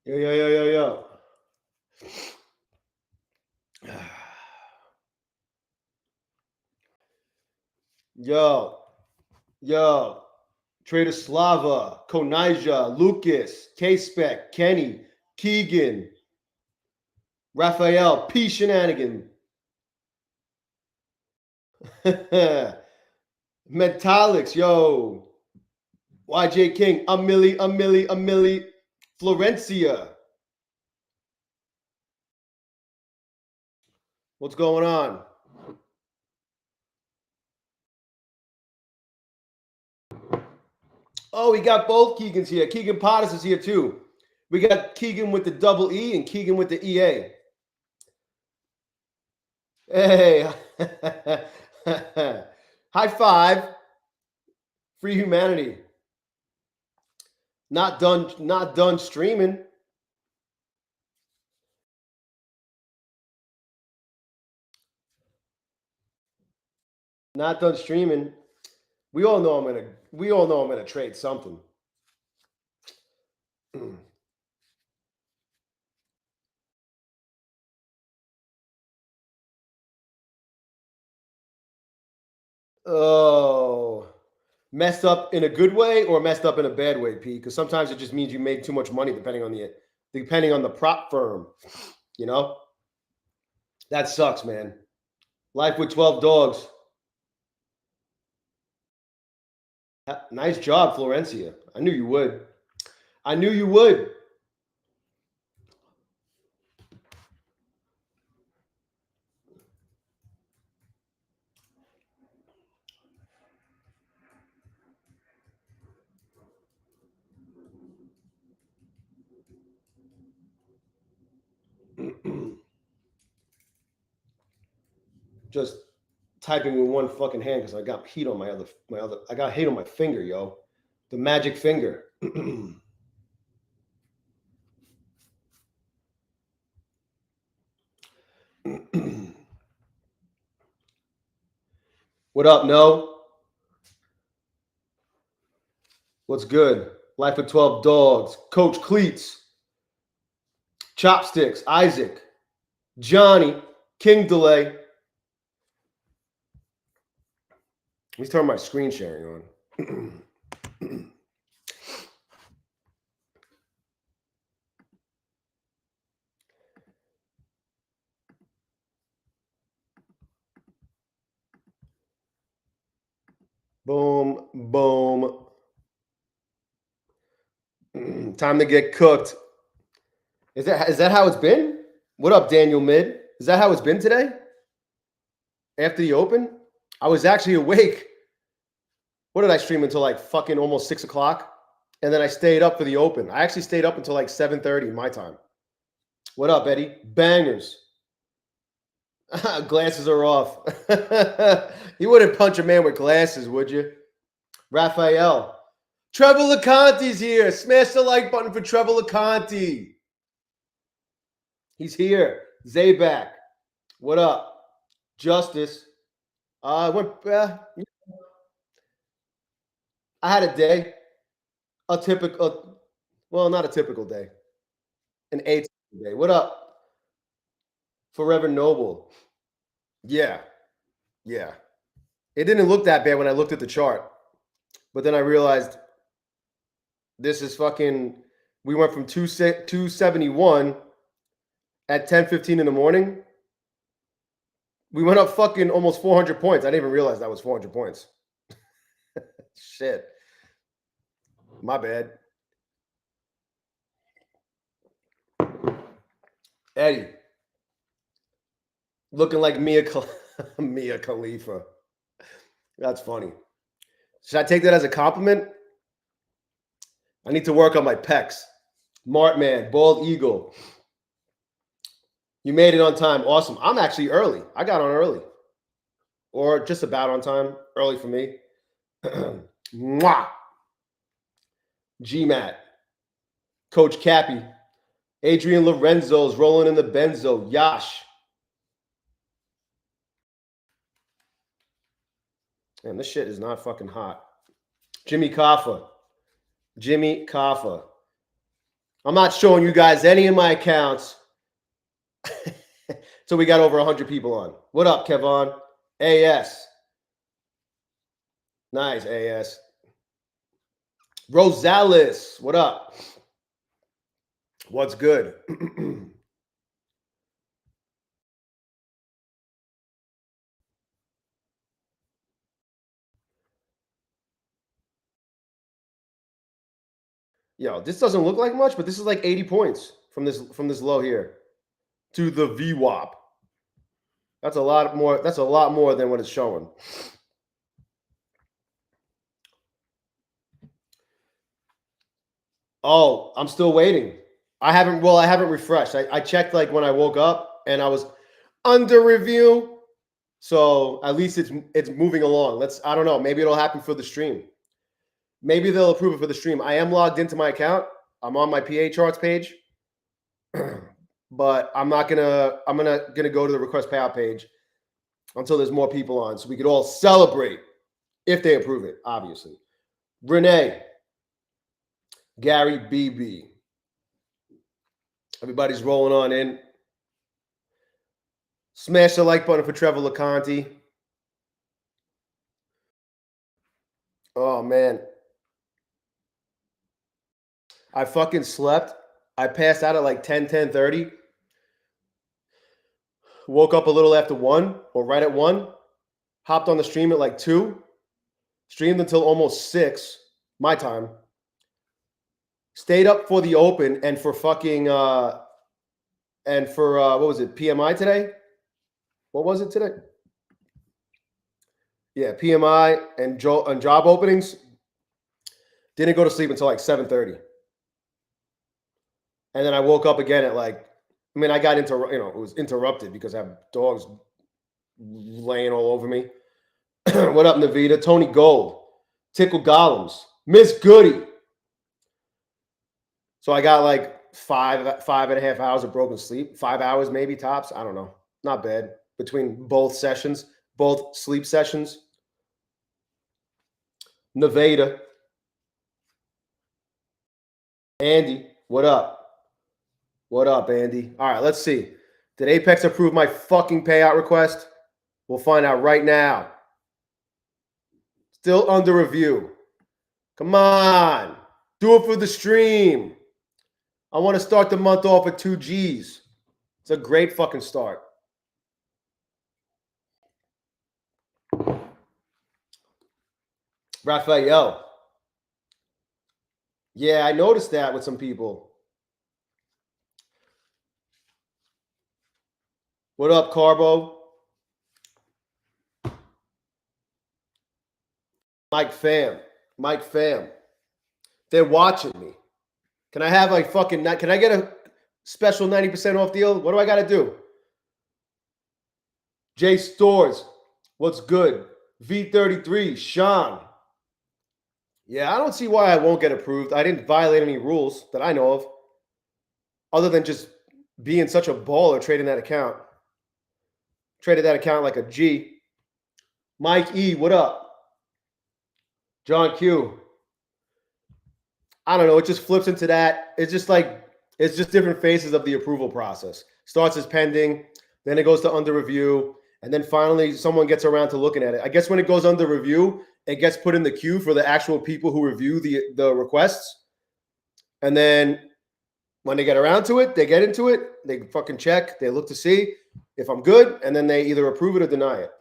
Yo. Yo. Trader Slava, Konija, Lucas, K-Spec, Kenny, Keegan, Raphael, P. Shenanigan. Metallics, yo. YJ King, Amelie, Florencia. What's going on? Oh, we got both Keegans here. Keegan Pottis is here too. We got Keegan with the double E and Keegan with the EA. Hey. High five. Free humanity. Not done streaming. Not done streaming. We all know I'm gonna trade something. Oh, messed up in a good way or messed up in a bad way, Pete? Because sometimes it just means you made too much money depending on the prop firm. You know, that sucks, man. Life with 12 dogs. Nice job, Florencia. I knew you would. Just typing with one fucking hand because I got heat on my other. I got heat on my finger, yo. The magic finger. What up, No? What's good? Life of 12 dogs. Coach Cleats. Chopsticks. Isaac. Johnny. King Delay. Let me turn my screen sharing on. Boom, boom. Time to get cooked. Is that how it's been? What up, Daniel Mid? Is that how it's been today? After the open? I was actually awake. What did I stream until like fucking almost 6 o'clock? And then I stayed up for the open. I actually stayed up until like 7:30 my time. What up, Eddie? Bangers. Glasses are off. You wouldn't punch a man with glasses, would you? Raphael. Trevor LeConte's here. Smash the like button for Trevor LeConte. He's here. Zayback. What up? Justice. I had a day. A typical, well, not a typical day. An atypical day. What up? Forever Noble. Yeah. It didn't look that bad when I looked at the chart. But then I realized this is fucking, we went from 271 at 10:15 in the morning. We went up fucking almost 400 points. I didn't even realize that was 400 points. Shit. My bad. Eddie. Looking like Mia Khalifa. That's funny. Should I take that as a compliment? I need to work on my pecs. Martman, Bald Eagle. You made it on time. Awesome. I'm actually early. I got on early. Or just about on time. Early for me. Mwah. GMAT. Coach Cappy. Adrian Lorenzo's rolling in the benzo. Yash. Man, this shit is not fucking hot. Jimmy Kaffa. I'm not showing you guys any of my accounts. So we got over 100 people on. What up, Kevon? AS. Nice, AS. Rosales. What up? What's good? Yo, this doesn't look like much, but this is like 80 points from this low here to the VWAP. That's a lot more. That's a lot more than what it's showing. Oh, I'm still waiting. I haven't refreshed. I checked like when I woke up and I was under review. So at least it's moving along. I don't know. Maybe it'll happen for the stream. Maybe they'll approve it for the stream. I am logged into my account. I'm on my PA charts page. But I'm gonna go to the request payout page until there's more people on, so we could all celebrate if they approve it, obviously. Renee, Gary BB. Everybody's rolling on in. Smash the like button for Trevor LeConte. Oh, man. I fucking slept. I passed out at like 10:30. Woke up a little after 1 or right at 1. Hopped on the stream at like 2. Streamed until almost 6, my time. Stayed up for the open and for fucking what was it, PMI today? What was it today? Yeah, PMI and job openings. Didn't go to sleep until like 7:30. And then I woke up again at like, I got it was interrupted because I have dogs laying all over me. What up, Navita? Tony Gold, Tickle Golems, Miss Goody. So I got like five and a half hours of broken sleep, 5 hours maybe tops. I don't know. Not bad between both sessions, both sleep sessions. Nevada. Andy, what up? What up, Andy? All right, let's see. Did Apex approve my fucking payout request? We'll find out right now. Still under review. Come on. Do it for the stream. I want to start the month off with 2 G's. It's a great fucking start. Raphael. Yeah, I noticed that with some people. What up, Carbo? Mike Fam. They're watching me. Can I have like fucking, can I get a special 90% off deal? What do I got to do? J Stores. What's good? V33. Sean. Yeah, I don't see why I won't get approved. I didn't violate any rules that I know of, other than just being such a baller trading that account. Traded that account like a G. Mike E, what up? John Q. I don't know. It just flips into that. It's just different phases of the approval process. Starts as pending, then it goes to under review, and then finally someone gets around to looking at it. I guess when it goes under review, it gets put in the queue for the actual people who review the requests. And then when they get around to it, they get into it, they fucking check, they look to see if I'm good, and then they either approve it or deny it.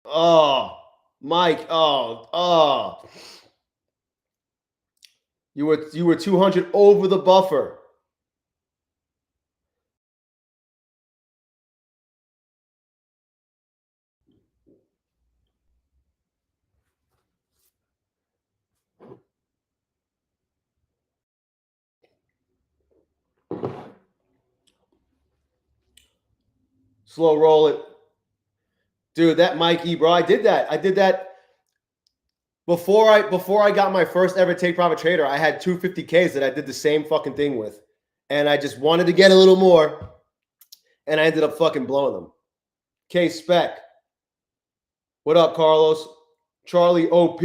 Oh, Mike. Oh. You were 200 over the buffer. Slow roll it. Dude, that Mikey, bro, I did that before I got my first ever take profit trader. I had 250Ks that I did the same fucking thing with. And I just wanted to get a little more. And I ended up fucking blowing them. K Spec. What up, Carlos? Charlie OP.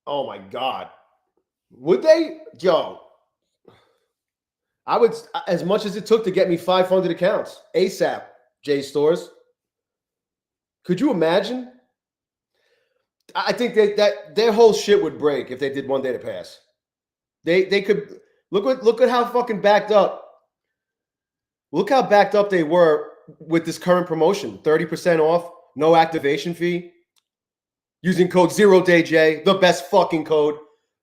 Oh my God. Would they? Yo, I would, as much as it took to get me 500 accounts ASAP, J Stores. Could you imagine? I think that their whole shit would break if they did 1 day to pass. They could look at how fucking backed up. Look how backed up they were with this current promotion. 30% off, no activation fee. Using code ZERODAYJAY, the best fucking code.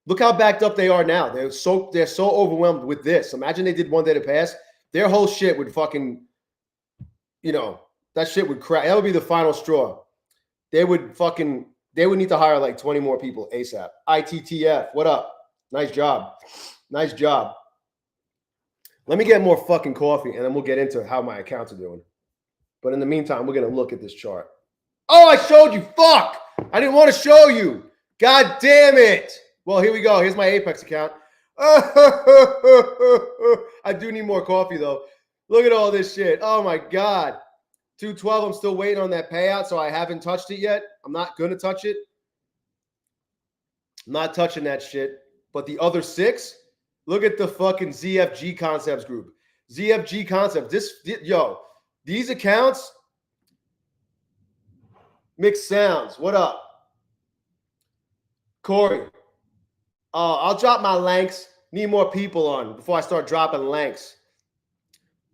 Look how backed up they are now. They're so overwhelmed with this. Imagine they did 1 day to pass. Their whole shit would fucking, that shit would crack. That would be the final straw. They would need to hire like 20 more people ASAP. ITTF, what up? Nice job. Nice job. Let me get more fucking coffee and then we'll get into how my accounts are doing. But in the meantime, we're going to look at this chart. Oh, I showed you. Fuck. I didn't want to show you. God damn it. Well, here we go. Here's my Apex account. I do need more coffee, though. Look at all this shit. Oh, my God. 212. I'm still waiting on that payout, so I haven't touched it yet. I'm not going to touch it. I'm not touching that shit. But the other 6, look at the fucking ZFG Concepts group. ZFG Concepts. These accounts, Mixed Sounds. What up? Corey. I'll drop my links. Need more people on before I start dropping links.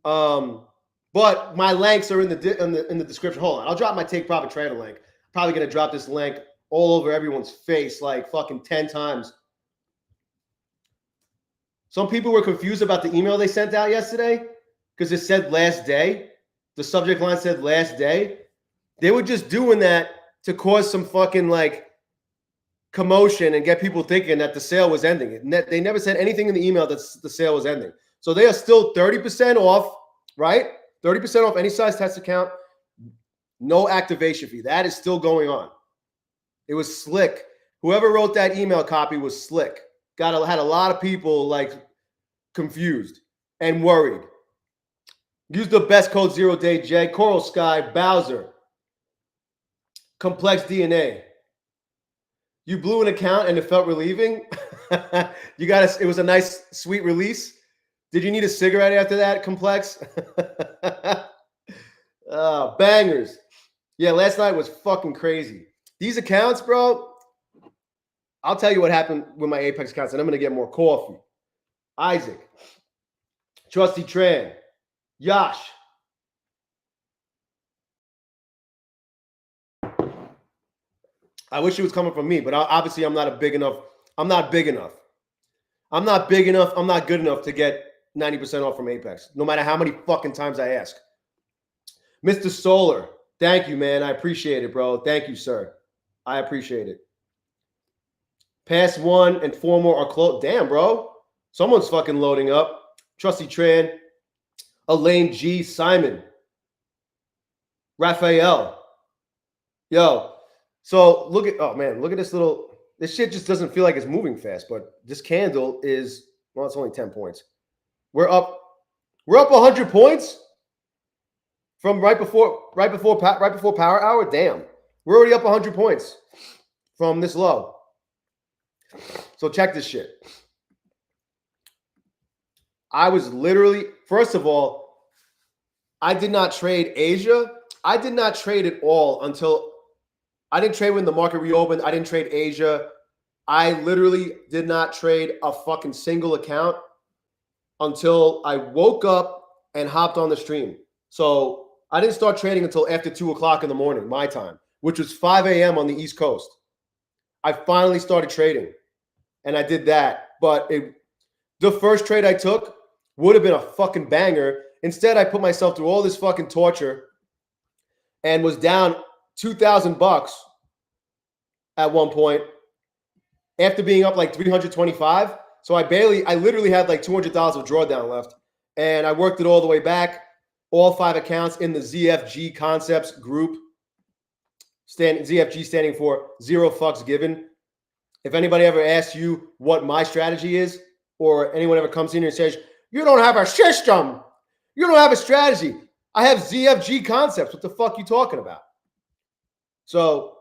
But my links are in the description. Hold on. I'll drop my Take Profit Trader link. Probably going to drop this link all over everyone's face like fucking 10 times. Some people were confused about the email they sent out yesterday because it said last day. The subject line said last day. They were just doing that to cause some fucking like commotion and get people thinking that the sale was ending. They never said anything in the email that the sale was ending. So they are still 30% off, right? 30% off any size test account. No activation fee. That is still going on. It was slick. Whoever wrote that email copy was slick. Had a lot of people like confused and worried. Use the best code ZERODAYJ. Coral Sky, Bowser, Complex DNA. You blew an account and it felt relieving. It was a nice, sweet release. Did you need a cigarette after that, Complex? Bangers. Yeah, last night was fucking crazy. These accounts, bro, I'll tell you what happened with my Apex accounts, and I'm going to get more coffee. Isaac, Trusty Tran, Yash. I wish it was coming from me, but obviously I'm not big enough. I'm not big enough. I'm not big enough. I'm not good enough to get 90% off from Apex, no matter how many fucking times I ask. Mr. Solar, thank you, man. I appreciate it, bro. Thank you, sir. I appreciate it. Pass 1 and 4 more are close. Damn, bro. Someone's fucking loading up. Trusty Tran, Elaine G, Simon, Raphael. Yo, so look at this little, this shit just doesn't feel like it's moving fast, but this candle is, well, it's only 10 points. We're up 100 points from right before power hour. Damn. We're already up 100 points from this low. So check this shit. I was literally, first of all, I did not trade Asia. I did not trade it all until I didn't trade when the market reopened. I didn't trade Asia. I literally did not trade a fucking single account until I woke up and hopped on the stream. So I didn't start trading until after 2 o'clock in the morning, my time, which was 5 a.m. on the East Coast. I finally started trading, and I did that. But the first trade I took would have been a fucking banger. Instead, I put myself through all this fucking torture and was down $2,000 at one point after being up like 325. So I literally had like $200 of drawdown left, and I worked it all the way back. All 5 accounts in the ZFG Concepts group. ZFG standing for Zero Fucks Given. If anybody ever asks you what my strategy is, or anyone ever comes in here and says, you don't have a system, you don't have a strategy, I have ZFG Concepts. What the fuck you talking about? So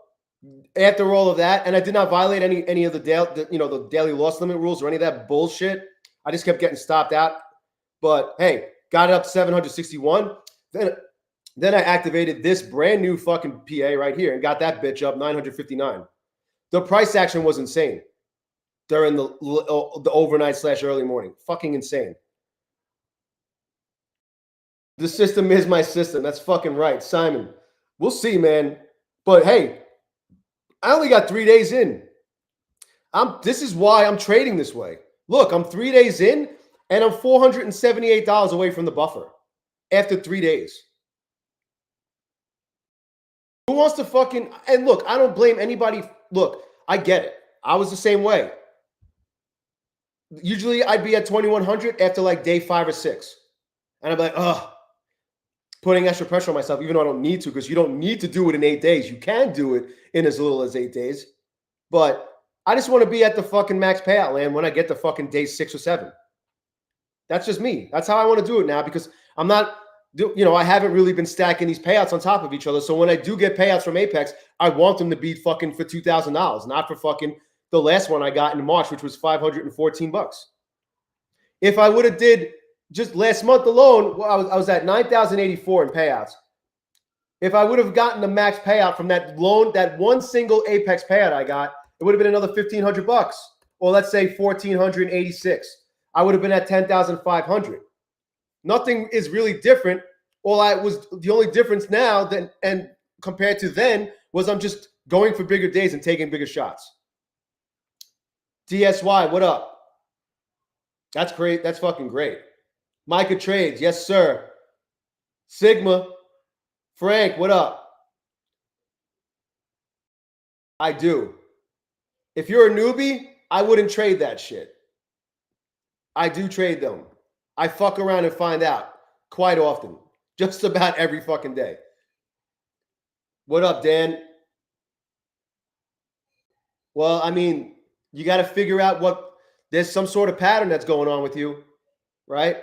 After all of that, and I did not violate any of the the daily loss limit rules or any of that bullshit. I just kept getting stopped out. But hey, got it up 761. Then I activated this brand new fucking PA right here and got that bitch up 959. The price action was insane during the overnight / early morning. Fucking insane. The system is my system. That's fucking right, Simon. We'll see, man. But hey, I only got 3 days in. This is why I'm trading this way. Look, I'm 3 days in, and I'm $478 away from the buffer after 3 days. Who wants to fucking, and look, I don't blame anybody. Look, I get it. I was the same way. Usually I'd be at 2100 after like day 5 or 6. And I'm like, ugh, putting extra pressure on myself, even though I don't need to, because you don't need to do it in 8 days. You can do it in as little as 8 days. But I just want to be at the fucking max payout land when I get to fucking day 6 or 7. That's just me. That's how I want to do it now, because I'm not, I haven't really been stacking these payouts on top of each other. So when I do get payouts from Apex, I want them to be fucking for $2,000, not for fucking the last one I got in March, which was $514. If I would have did just last month alone, well, I was at 9,084 in payouts. If I would have gotten the max payout from that one single Apex payout I got, it would have been another $1,500, or let's say 1,486. I would have been at 10,500. Nothing is really different. The only difference now and compared to then was I'm just going for bigger days and taking bigger shots. DSY, what up? That's great. That's fucking great. Micah Trades, yes, sir. Sigma, Frank, what up? I do. If you're a newbie, I wouldn't trade that shit. I do trade them. I fuck around and find out quite often, just about every fucking day. What up, Dan? Well, I mean, you got to figure out there's some sort of pattern that's going on with you, right?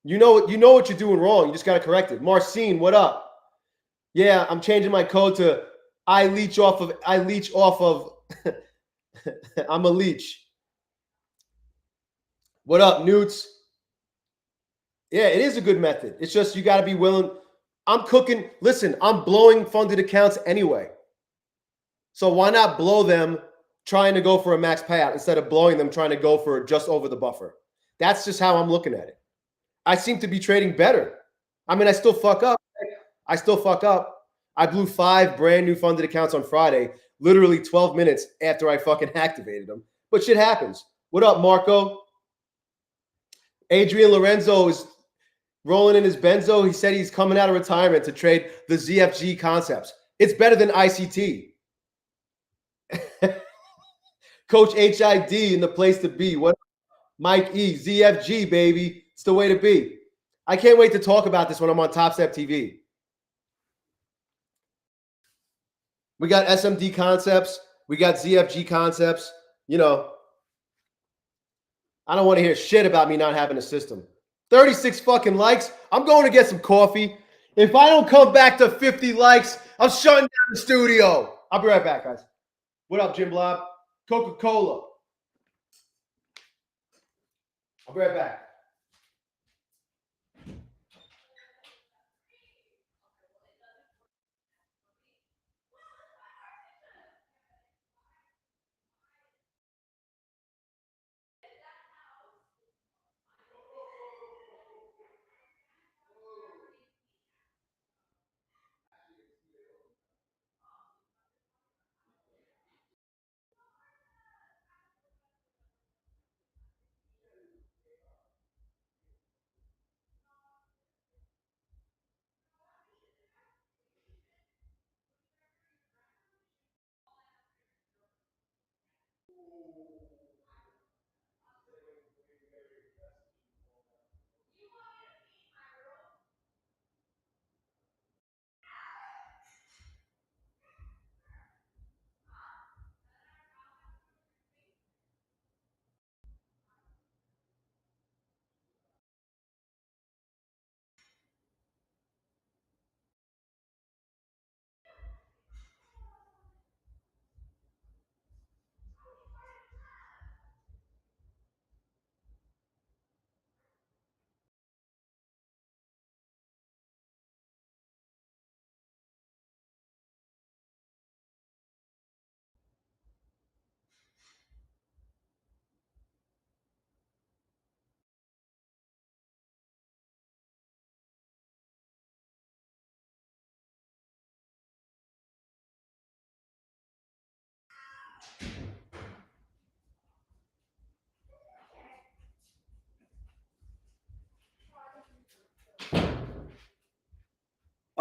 You know what you're doing wrong. You just got to correct it. Marcine, what up? Yeah, I'm changing my code to I leech off of I'm a leech. What up, Newts? Yeah, it is a good method. It's just you got to be willing. I'm cooking. Listen, I'm blowing funded accounts anyway. So why not blow them trying to go for a max payout instead of blowing them trying to go for just over the buffer? That's just how I'm looking at it. I seem to be trading better. I mean, I still fuck up. I blew 5 brand new funded accounts on Friday, literally 12 minutes after I fucking activated them. But shit happens. What up, Marco? Adrian Lorenzo is rolling in his benzo. He said he's coming out of retirement to trade the ZFG concepts. It's better than ICT. Coach HID in the place to be. What? Mike E. ZFG, baby. It's the way to be. I can't wait to talk about this when I'm on Top Step TV. We got SMD concepts. We got ZFG concepts. I don't want to hear shit about me not having a system. 36 fucking likes. I'm going to get some coffee. If I don't come back to 50 likes, I'm shutting down the studio. I'll be right back, guys. What up, Jim Blob? Coca-Cola. I'll be right back.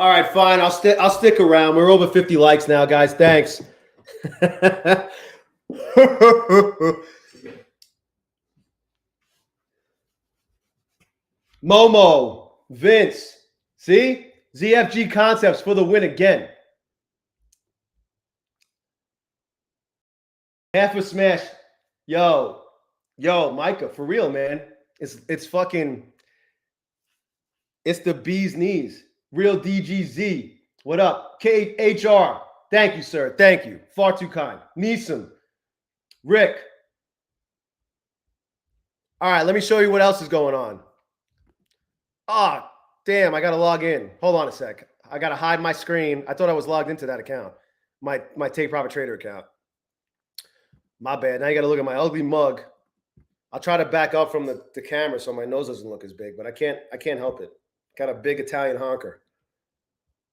All right, fine. I'll stick around. We're over 50 likes now, guys. Thanks. Momo, Vince. See? ZFG Concepts for the win again. Half a smash. Yo, Micah, for real, man. It's fucking, it's the bee's knees. Real DGZ. What up? KHR. Thank you, sir. Thank you. Far too kind. Neeson. Rick. All right, let me show you what else is going on. Ah, oh, damn, I got to log in. Hold on a sec. I got to hide my screen. I thought I was logged into that account. My Take Profit Trader account. My bad. Now you got to look at my ugly mug. I'll try to back up from the camera so my nose doesn't look as big, but I can't help it. Got a big Italian honker.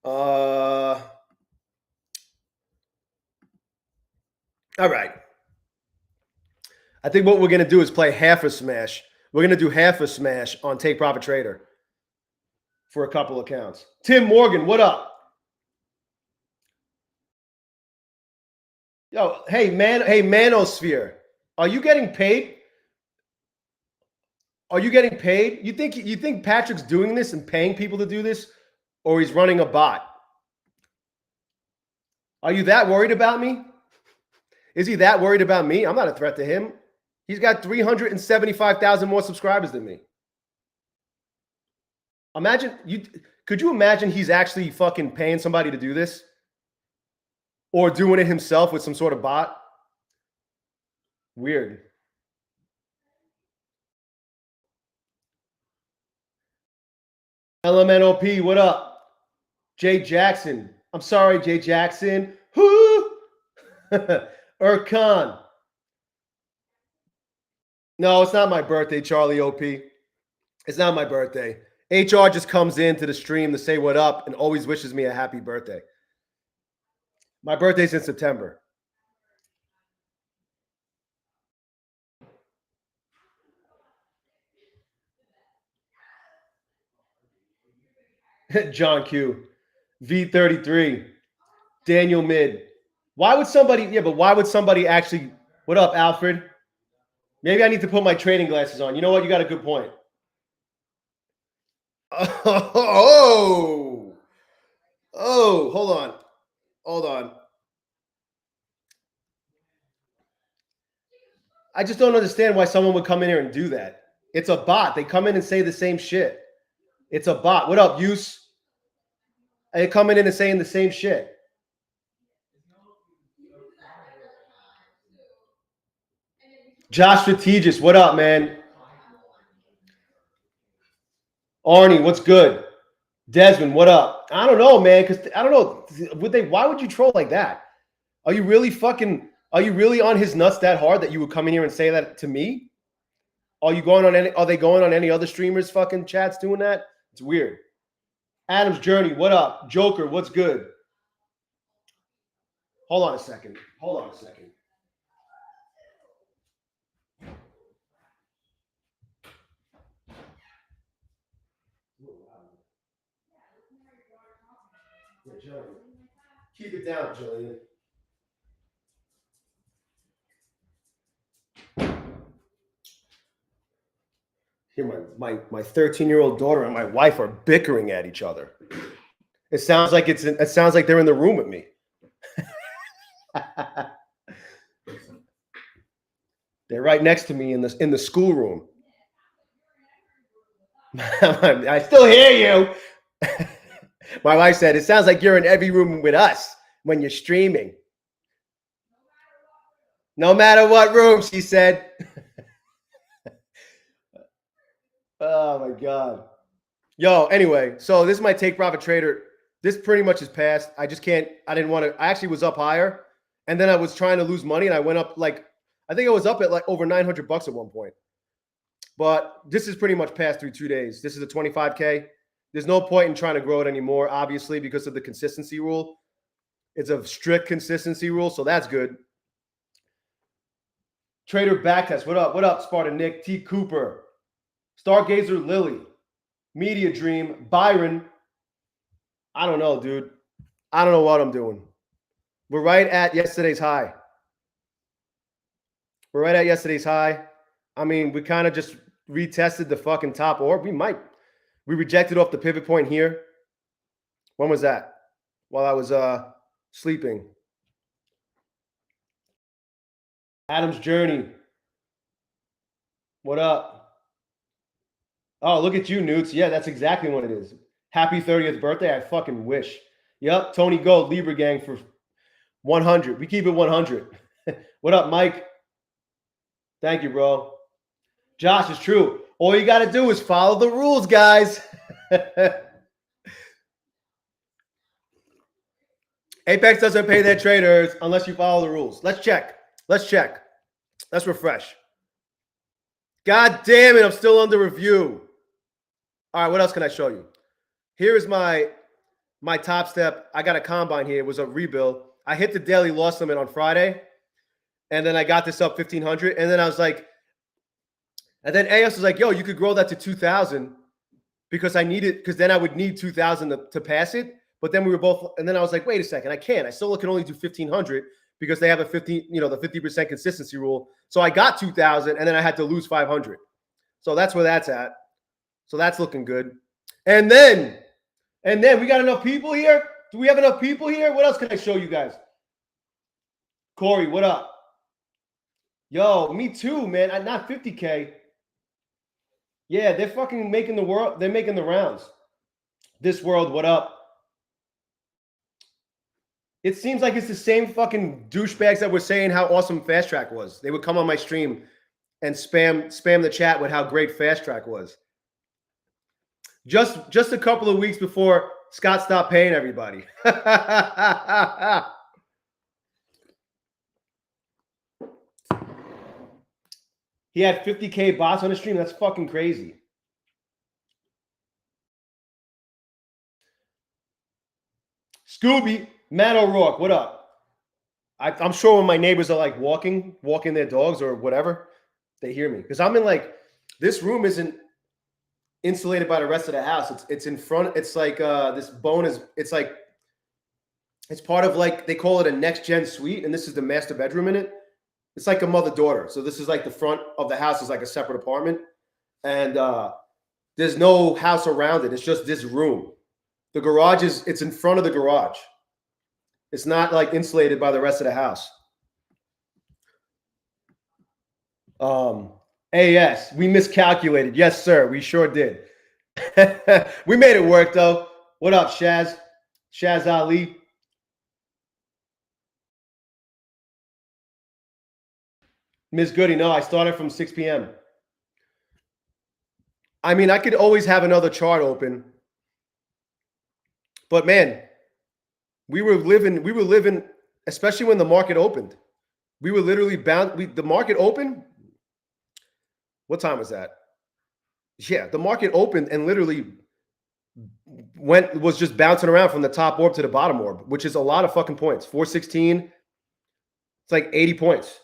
All right. I think what we're going to do is play half a smash. We're going to do half a smash on Take Profit Trader for a couple accounts. Tim Morgan, what up? Yo, hey, Manosphere. Are you getting paid? Are you getting paid? You think Patrick's doing this and paying people to do this, or he's running a bot? Are you that worried about me? Is he that worried about me? I'm not a threat to him. He's got 375,000 more subscribers than me. Could you imagine he's actually fucking paying somebody to do this? Or doing it himself with some sort of bot? Weird. LMNOP, what up? Jay Jackson. I'm sorry, Jay Jackson. Whoo! Erkan. No, it's not my birthday, Charlie OP. It's not my birthday. HR just comes into the stream to say what up and always wishes me a happy birthday. My birthday's in September. John Q. V33. Daniel Mid. Why would somebody actually... What up, Alfred? Maybe I need to put my trading glasses on. You know what? You got a good point. Oh, hold on. I just don't understand why someone would come in here and do that. It's a bot. They come in and say the same shit. It's a bot. What up, Use? They coming in and saying the same shit. Josh Strategist, what up, man? Arnie, what's good? Desmond, what up? I don't know, man, because I don't know. Why would you troll like that? Are you really on his nuts that hard that you would come in here and say that to me? Are they going on any other streamers' fucking chats doing that? It's weird. Adam's Journey, what up? Joker, what's good? Hold on a second. Yeah, keep it down, Jillian. Here, my 13-year-old daughter and my wife are bickering at each other. It sounds like they're in the room with me. They're right next to me in the schoolroom. I still hear you. My wife said, it sounds like you're in every room with us when you're streaming. No matter what room, she said. Oh, my God. Yo, anyway, so this is my Take Profit Trader. This pretty much is passed. I actually was up higher, and then I was trying to lose money, and I went up I think I was up at over $900 at one point. But this is pretty much passed through 2 days. This is a 25K. There's no point in trying to grow it anymore, obviously, because of the consistency rule. It's a strict consistency rule, so that's good. Trader Backtest. What up? What up, Spartan Nick? T. Cooper. Stargazer Lily. Media Dream. Byron. I don't know, dude. I don't know what I'm doing. We're right at yesterday's high. We're right at yesterday's high. I mean, we kind of just retested the fucking top orb. We rejected off the pivot point here. When was that? While I was sleeping. Adam's Journey. What up? Oh, look at you, Newts. Yeah, that's exactly what it is. Happy 30th birthday. I fucking wish. Yep, Tony Gold, Libra Gang for 100. We keep it 100. What up, Mike? Thank you, bro. Josh, it's true. All you got to do is follow the rules, guys. Apex doesn't pay their traders unless you follow the rules. Let's check. Let's check. Let's refresh. God damn it, I'm still under review. All right, what else can I show you? Here is my top step. I got a combine here. It was a rebuild. I hit the daily loss limit on Friday, and then I got this up 1,500, and then I was like, and then AS was like, yo, you could grow that to 2,000 because I need it, because then I would need 2,000 to pass it. But then we were both, and then I was like, wait a second, I can't. I still can only do 1,500 because they have a 50, the 50% consistency rule. So I got 2,000, and then I had to lose 500. So that's where that's at. So that's looking good. And then we got enough people here. Do we have enough people here? What else can I show you guys? Corey, what up? Yo, me too, man. I'm not 50K. Yeah, they're fucking making the world. They're making the rounds. This world, what up? It seems like it's the same fucking douchebags that were saying how awesome Fast Track was. They would come on my stream and spam the chat with how great Fast Track was. Just a couple of weeks before Scott stopped paying everybody. He had 50K bots on the stream. That's fucking crazy. Scooby, Matt O'Rourke, what up? I'm sure when my neighbors are like walking their dogs or whatever, they hear me. Because I'm in this room isn't insulated by the rest of the house. It's in front. It's like this bone is, it's part of they call it a next gen suite. And this is the master bedroom in it. It's like a mother-daughter. So this is the front of the house is like a separate apartment. And there's no house around it. It's just this room. The garage it's in front of the garage. It's not insulated by the rest of the house. AS, we miscalculated. Yes, sir. We sure did. We made it work though. What up, Shaz? Shaz Ali. Miss Goody, no, I started from 6 p.m. I mean, I could always have another chart open. But man, we were living, especially when the market opened. We were literally bound. The market opened. What time was that? Yeah, the market opened and literally was just bouncing around from the top orb to the bottom orb, which is a lot of fucking points. 416. It's like 80 points.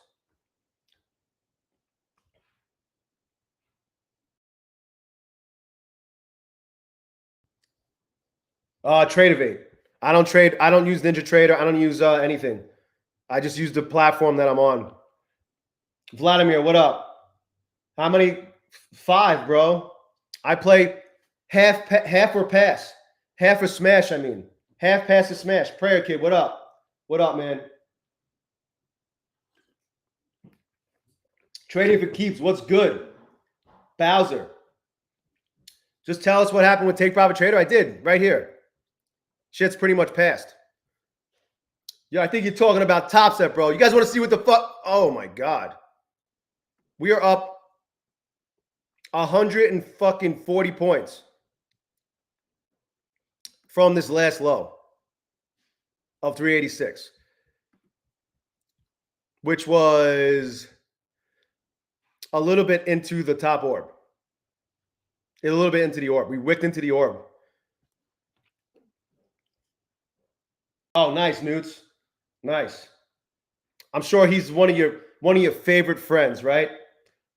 Tradeovate. I don't trade. I don't use Ninja Trader. I don't use anything. I just use the platform that I'm on. Vladimir, what up? How many? 5, bro. I play half or pass. Half or smash, I mean. Half pass or smash. Prayer Kid, what up? What up, man? Trading for keeps. What's good? Bowser. Just tell us what happened with Take Profit Trader. I did, right here. Shit's pretty much passed. Yeah, I think you're talking about Top Step, bro. You guys want to see what the fuck? Oh, my God. We are up 140 points from this last low of 386, which was a little bit into the top orb. A little bit into the orb. We wicked into the orb. Oh, nice, Newts. Nice. I'm sure he's one of your favorite friends, right?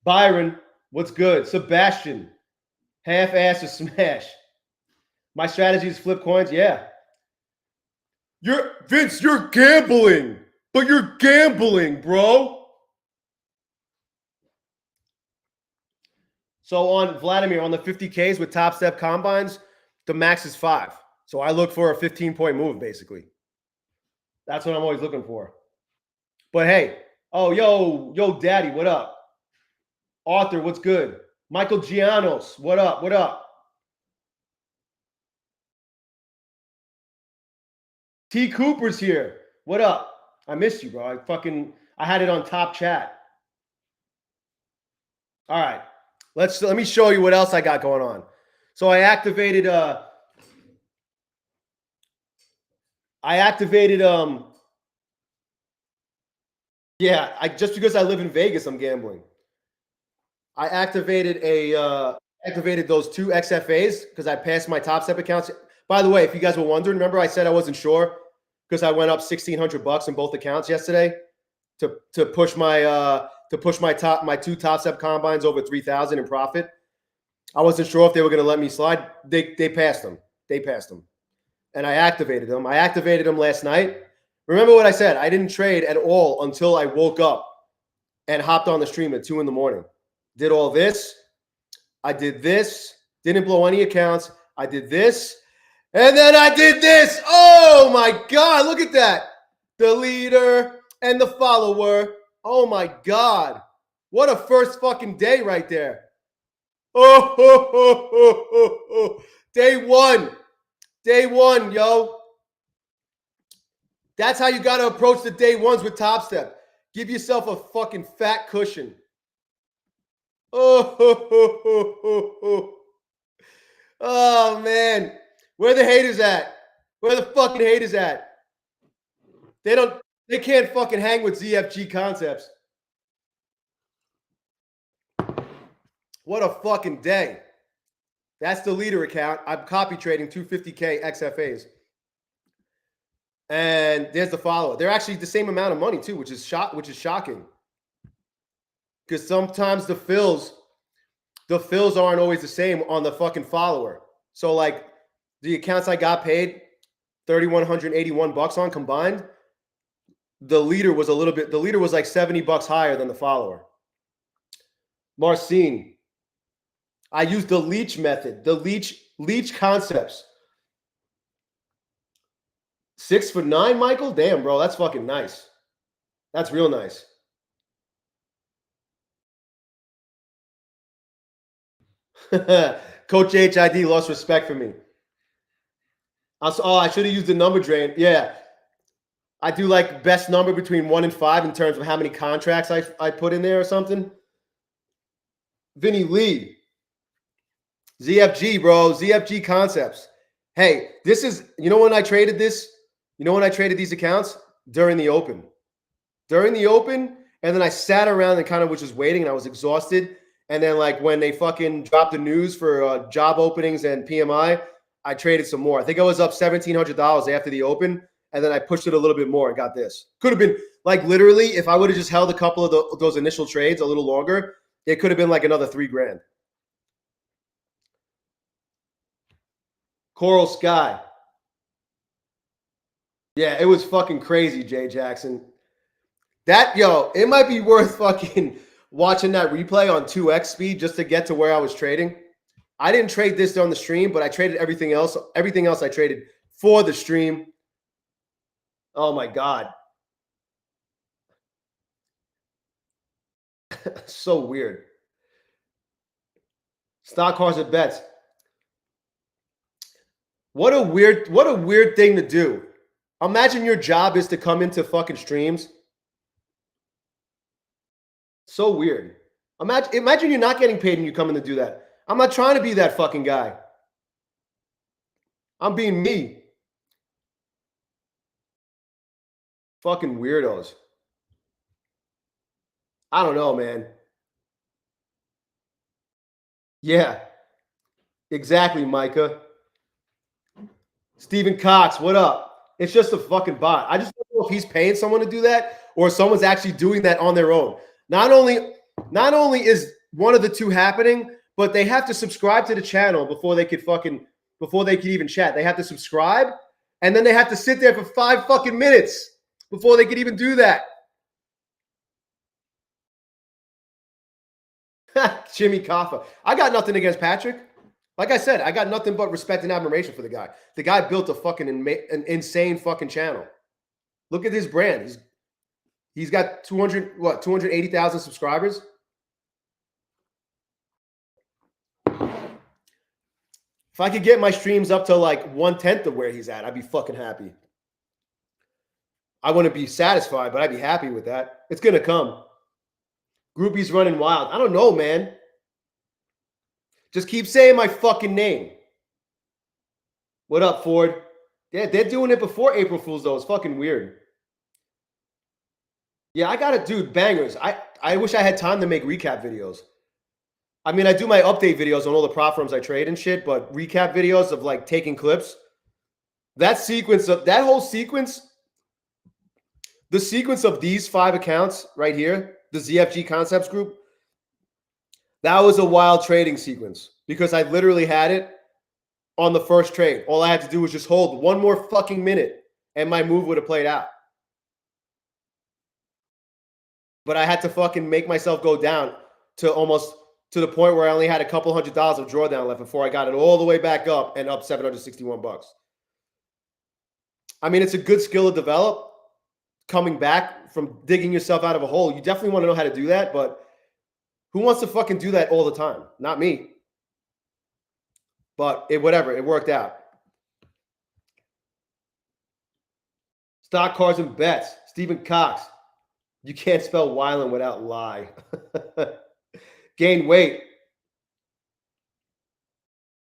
Byron, what's good? Sebastian, half-ass or smash. My strategy is flip coins. Yeah. Vince, you're gambling, but you're gambling, bro. So on Vladimir, on the 50Ks with Top Step combines, the max is 5. So I look for a 15-point move, basically. That's what I'm always looking for. But hey, oh, yo, daddy, what up? Arthur, what's good? Michael Gianos, what up? What up? T. Cooper's here. What up? I missed you, bro. I had it on top chat. All right. Let me show you what else I got going on. So I activated yeah, just because I live in Vegas, I'm gambling. I activated those 2 XFAs because I passed my Top Step accounts. By the way, if you guys were wondering, remember I said I wasn't sure because I went up $1,600 in both accounts yesterday to push my 2 Top Step combines over 3,000 in profit. I wasn't sure if they were going to let me slide. They passed them. They passed them, and I activated them. I activated them last night. Remember what I said? I didn't trade at all until I woke up and hopped on the stream at 2 in the morning. Did all this. I did this. Didn't blow any accounts. I did this. And then I did this. Oh, my God. Look at that. The leader and the follower. Oh, my God. What a first fucking day right there. Oh, ho, ho, ho, ho, ho. Day one. Day one, yo. That's how you got to approach the day ones with Top Step. Give yourself a fucking fat cushion. Oh, ho, ho, ho, ho, ho. Oh, man. Where the haters at? Where the fucking haters at? They can't fucking hang with ZFG concepts. What a fucking day. That's the leader account. I'm copy trading 250K XFAs. And there's the follower. They're actually the same amount of money too, which is shocking. Because sometimes the fills aren't always the same on the fucking follower. So like the accounts I got paid $3,181 on combined, the leader was like $70 higher than the follower. Marcin, I used the leech method, the leech concepts. 6 for 9, Michael? Damn, bro, that's fucking nice. That's real nice. Coach HID lost respect for me. I should have used the number drain. Yeah. I do like best number between 1 and 5 in terms of how many contracts I put in there or something. Vinny Lee. ZFG, bro. ZFG concepts. Hey, this is, you know when I traded this? You know when I traded these accounts? During the open. During the open, and then I sat around and kind of was just waiting, and I was exhausted. And then like when they fucking dropped the news for job openings and PMI, I traded some more. I think I was up $1,700 after the open, and then I pushed it a little bit more and got this. Could have been like literally, if I would have just held a couple of those initial trades a little longer, it could have been like another $3,000. Coral Sky. Yeah, it was fucking crazy, Jay Jackson. It might be worth fucking watching that replay on 2x speed just to get to where I was trading. I didn't trade this on the stream, but I traded everything else. Everything else I traded for the stream. Oh my God. So weird. Stock cars at bets. What a weird thing to do. Imagine your job is to come into fucking streams. So weird. Imagine you're not getting paid and you come in to do that. I'm not trying to be that fucking guy. I'm being me. Fucking weirdos. I don't know, man. Yeah. Exactly, Micah. Stephen Cox, what up? It's just a fucking bot. I just don't know if he's paying someone to do that or someone's actually doing that on their own. Not only is one of the two happening, but they have to subscribe to the channel before they could even chat. They have to subscribe, And then they have to sit there for 5 fucking minutes before they could even do that. Jimmy Koffa. I got nothing against Patrick. Like I said, I got nothing but respect and admiration for the guy. The guy built a fucking an insane fucking channel. Look at his brand. He's got 280,000 subscribers. If I could get my streams up to like 1/10 of where he's at, I'd be fucking happy. I wouldn't be satisfied, but I'd be happy with that. It's gonna come. Groupies running wild. I don't know, man. Just keep saying my fucking name. What up, Ford? Yeah, they're doing it before April Fool's, though. It's fucking weird. Yeah, I got it, dude. Bangers. I wish I had time to make recap videos. I mean, I do my update videos on all the prop firms I trade and shit, but recap videos of like taking clips. That whole sequence, the sequence of these 5 accounts right here, the ZFG Concepts group, that was a wild trading sequence because I literally had it on the first trade. All I had to do was just hold 1 more fucking minute and my move would have played out. But I had to fucking make myself go down to almost to the point where I only had a couple $100 of drawdown left before I got it all the way back up and up $761. I mean, it's a good skill to develop. Coming back from digging yourself out of a hole, you definitely want to know how to do that, but who wants to fucking do that all the time? Not me. But whatever, it worked out. Stock, cars, and bets. Stephen Cox. You can't spell Weiland without lie. Gain weight.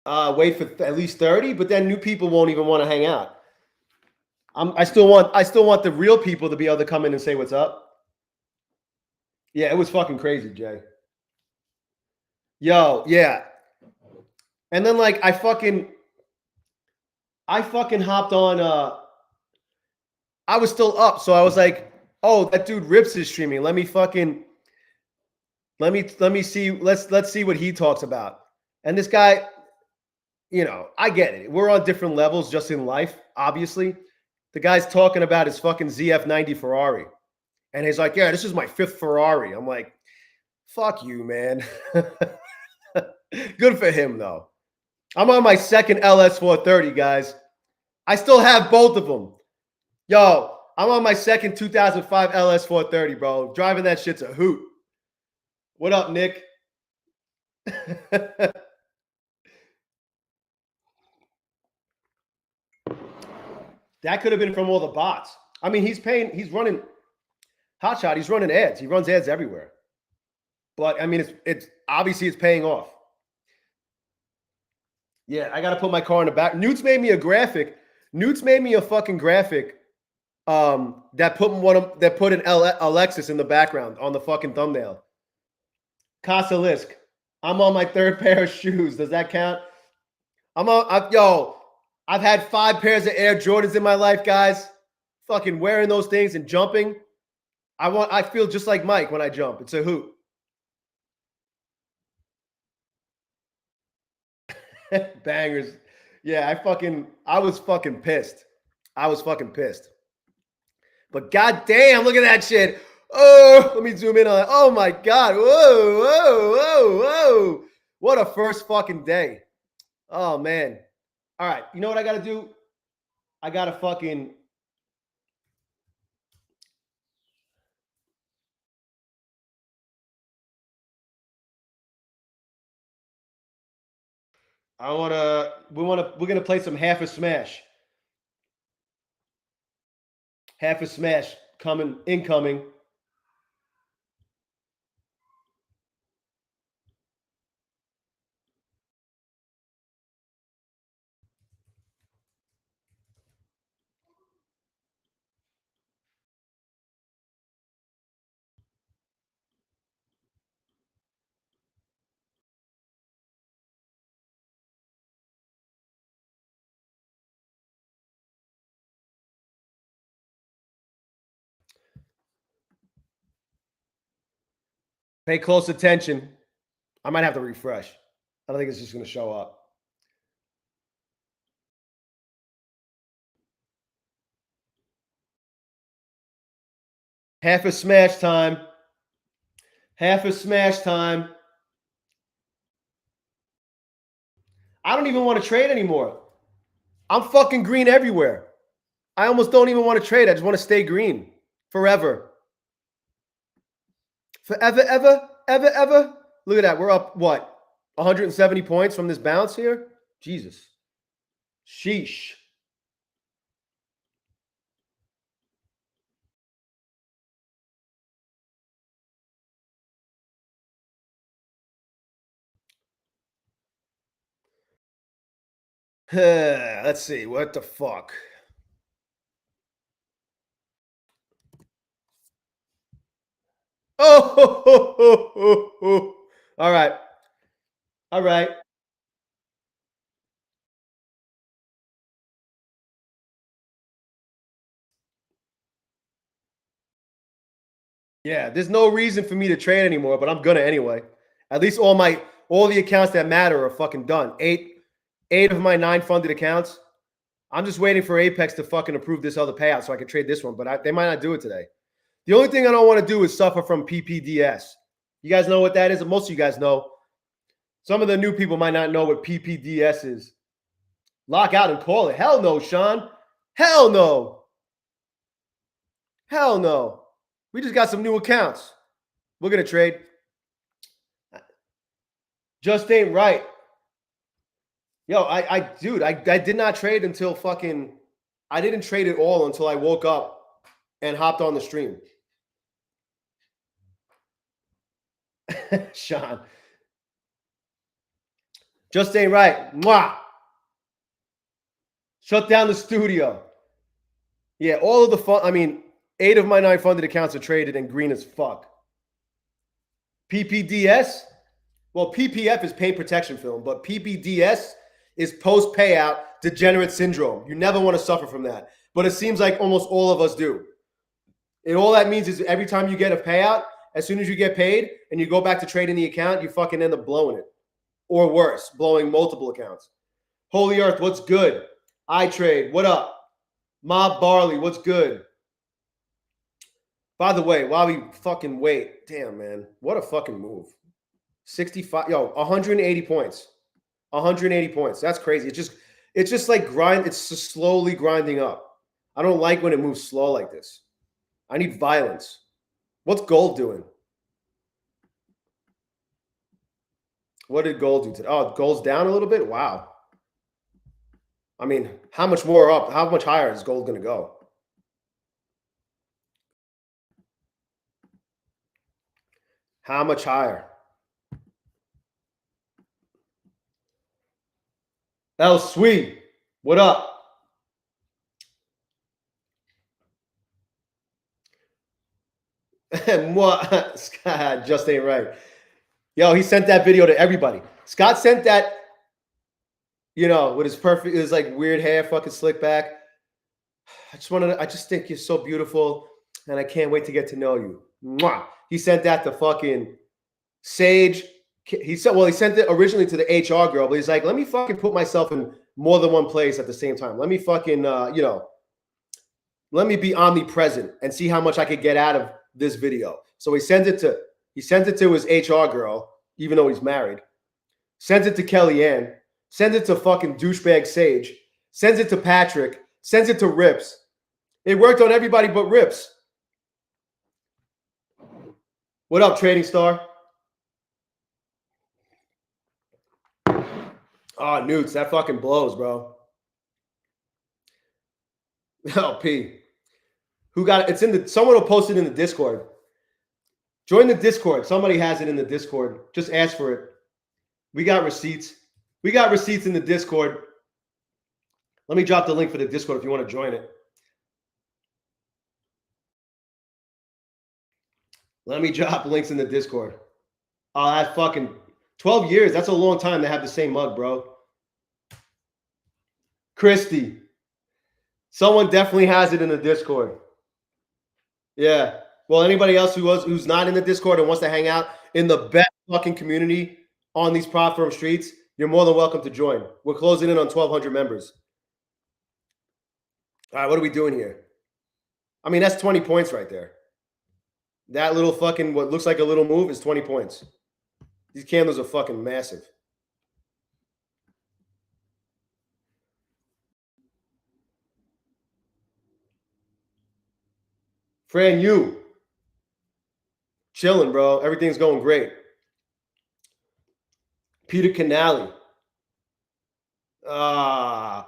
Wait for at least 30, but then new people won't even want to hang out. I still want the real people to be able to come in and say what's up. Yeah, it was fucking crazy, Jay. Yo, yeah. And then like I fucking hopped on I was still up, so I was like, oh, that dude Rips is streaming. Let me see. Let's see what he talks about. And this guy, you know, I get it. We're on different levels just in life, obviously. The guy's talking about his fucking ZF90 Ferrari. And he's like, yeah, this is my 5th Ferrari. I'm like, fuck you, man. Good for him, though. I'm on my 2nd LS430, guys. I still have both of them. Yo, I'm on my 2nd 2005 LS430, bro. Driving that shit's a hoot. What up, Nick? That could have been from all the bots. I mean, he's running Hotshot. He's running ads. He runs ads everywhere. But I mean, it's obviously it's paying off. Yeah, I got to put my car in the back. Newt's made me a graphic. Newt's made me a fucking graphic that put an Alexis in the background on the fucking thumbnail. Casa Lisk. I'm on my 3rd pair of shoes. Does that count? I've had 5 pairs of Air Jordans in my life, guys. Fucking wearing those things and jumping. I feel just like Mike when I jump. It's a hoot. Bangers. Yeah, I was fucking pissed. I was fucking pissed. But goddamn, look at that shit. Oh, let me zoom in on it. Oh my God. Whoa, whoa, whoa, whoa. What a first fucking day. Oh man. All right. You know what I got to do? I got to fucking. We're going to play some half a smash. Half a smash incoming. Pay close attention. I might have to refresh. I don't think it's just going to show up. Half a smash time. Half a smash time. I don't even want to trade anymore. I'm fucking green everywhere. I almost don't even want to trade. I just want to stay green forever. Forever, ever, ever, ever. Look at that. We're up, what, 170 points from this bounce here? Jesus. Sheesh. Let's see. What the fuck? Oh, all right. All right. Yeah, there's no reason for me to trade anymore, but I'm gonna anyway. At least all the accounts that matter are fucking done. Eight of my 9 funded accounts. I'm just waiting for Apex to fucking approve this other payout so I can trade this one, but they might not do it today. The only thing I don't want to do is suffer from PPDS. You guys know what that is? Most of you guys know. Some of the new people might not know what PPDS is. Lock out and call it. Hell no, Sean. Hell no. Hell no. We just got some new accounts. We're going to trade. Just ain't right. Yo, dude, I did not trade until fucking, I didn't trade at all until I woke up and hopped on the stream. Sean. Just ain't right. Mwah. Shut down the studio. Yeah, all of the fun. I mean, 8 of my 9 funded accounts are traded and green as fuck. PPDS? Well, PPF is paint protection film, but PPDS is post payout degenerate syndrome. You never want to suffer from that. But it seems like almost all of us do. And all that means is every time you get a payout, as soon as you get paid and you go back to trading the account, you fucking end up blowing it. Or worse, blowing multiple accounts. Holy Earth, what's good? iTrade, what up? Mob Barley, what's good? By the way, while we fucking wait, damn, man, what a fucking move. 65, 180 points. 180 points. That's crazy. It's just like it's just slowly grinding up. I don't like when it moves slow like this. I need violence. What's gold doing? What did gold do today? Oh, gold's down a little bit? Wow. I mean, how much more up? How much higher is gold going to go? How much higher? El Sweet, what up? What? Scott just ain't right. Yo, he sent that video to everybody. Scott sent that, with his like weird hair, fucking slick back. I just think you're so beautiful, and I can't wait to get to know you. Mwah. He sent that to fucking Sage. He sent it originally to the HR girl, but he's like, let me fucking put myself in more than one place at the same time. Let me fucking, let me be omnipresent and see how much I could get out of this video. So he sent it to his HR girl, even though he's married. Sends it to Kellyanne. Sends it to fucking douchebag Sage. Sends it to Patrick. Sends it to Rips. It worked on everybody but Rips. What up, Trading Star? Oh, Newts, that fucking blows, bro. Oh, P. Who got it? Someone will post it in the Discord. Join the Discord. Somebody has it in the Discord. Just ask for it. We got receipts. We got receipts in the Discord. Let me drop the link for the Discord if you want to join it. Let me drop links in the Discord. Oh, that fucking 12 years. That's a long time to have the same mug, bro. Christy. Someone definitely has it in the Discord. Yeah. Well, anybody else who's not in the Discord and wants to hang out in the best fucking community on these prop firm streets, you're more than welcome to join. We're closing in on 1,200 members. All right, what are we doing here? I mean, that's 20 points right there. That little fucking, what looks like a little move is 20 points. These candles are fucking massive. Fran, you chilling, bro. Everything's going great. Peter Canali.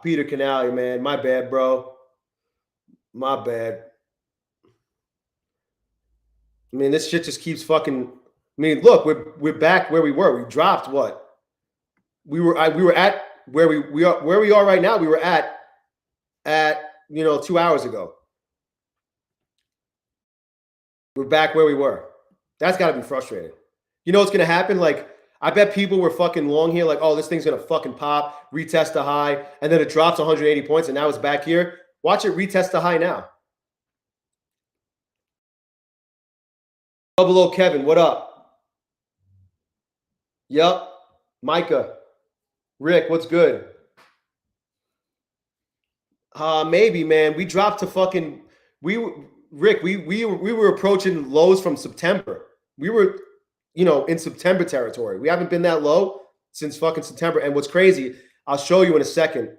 Peter Canali, man. My bad, bro. My bad. I mean, this shit just keeps fucking. I mean, look, we're back where we were. We dropped what? We were at where we are right now. We were at 2 hours ago. We're back where we were. That's got to be frustrating. You know what's gonna happen? Like, I bet people were fucking long here, like, oh, this thing's gonna fucking pop, retest the high, and then it drops 180 points, and now it's back here. Watch it retest the high now. Double O Kevin, what up? Yup. Micah. Rick, what's good? Maybe, man. We dropped to fucking Rick, we were approaching lows from September. We were, in September territory. We haven't been that low since fucking September. And what's crazy, I'll show you in a second.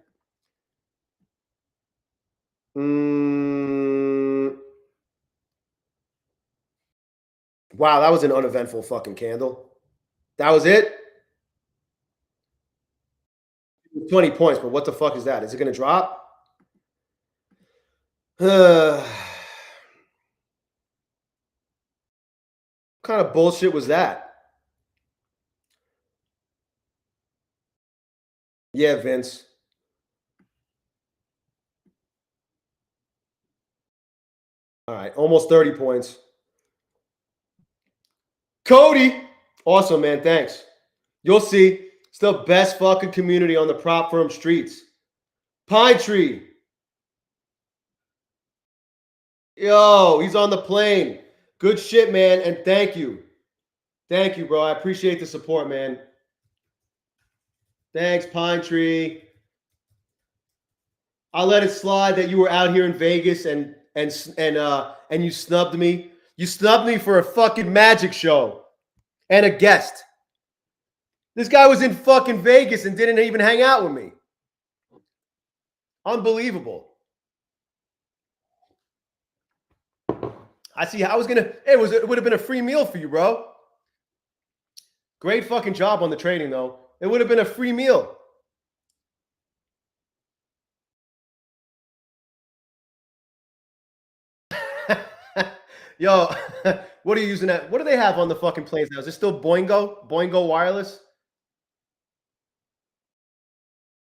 Wow, that was an uneventful fucking candle. That was it? 20 points, but what the fuck is that? Is it going to drop? What kind of bullshit was that? Yeah, Vince. All right, almost 30 points. Cody. Awesome, man. Thanks. You'll see. It's the best fucking community on the prop firm streets. Pine Tree. Yo, he's on the plane. Good shit, man. And thank you. Thank you, bro. I appreciate the support, man. Thanks, Pine Tree. I'll let it slide that you were out here in Vegas and you snubbed me. You snubbed me for a fucking magic show and a guest. This guy was in fucking Vegas and didn't even hang out with me. Unbelievable. I see. I was gonna. It would have been a free meal for you, bro. Great fucking job on the trading, though. It would have been a free meal. Yo, what are you using that? What do they have on the fucking planes now? Is it still Boingo? Boingo wireless?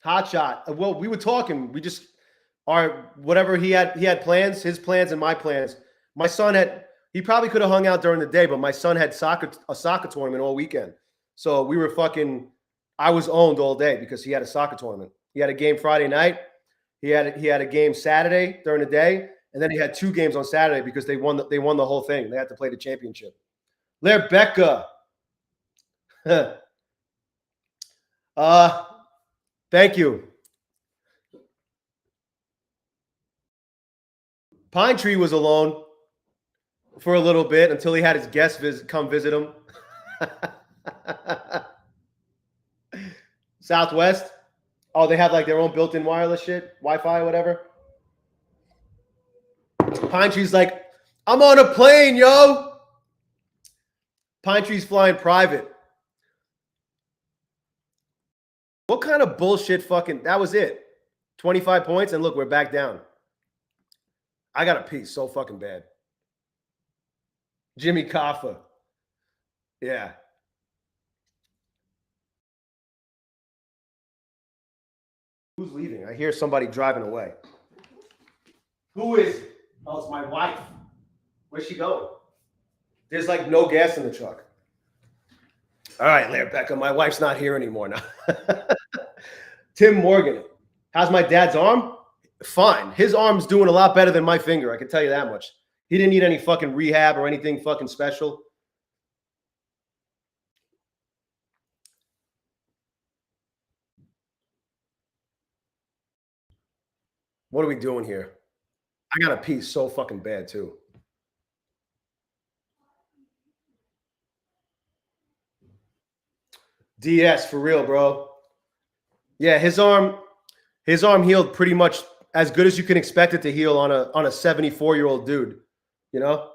Hotshot. Well, we were talking. We just are whatever he had plans, his plans and my plans. My son he probably could have hung out during the day, but my son had a soccer tournament all weekend. So we were I was owned all day because he had a soccer tournament. He had a game Friday night. He had a game Saturday during the day, and then he had 2 games on Saturday because they won the whole thing. They had to play the championship. Lair Becca. Thank you. Pine Tree was alone for a little bit until he had his guest come visit him. Southwest. Oh, they have like their own built-in wireless shit, Wi-Fi, whatever. Pine Tree's like, I'm on a plane, yo. Pine Tree's flying private. What kind of bullshit fucking, that was it. 25 points, and look, we're back down. I got a piece so fucking bad. Jimmy Kaffa. Yeah. Who's leaving? I hear somebody driving away. Who is it? Oh, it's my wife. Where's she going? There's like no gas in the truck. All right, Lair Becca, my wife's not here anymore now. Tim Morgan. How's my dad's arm? Fine. His arm's doing a lot better than my finger. I can tell you that much. He didn't need any fucking rehab or anything fucking special. What are we doing here? I got a piece so fucking bad too. DS for real, bro. Yeah, his arm healed pretty much as good as you can expect it to heal on a 74-year-old dude, you know?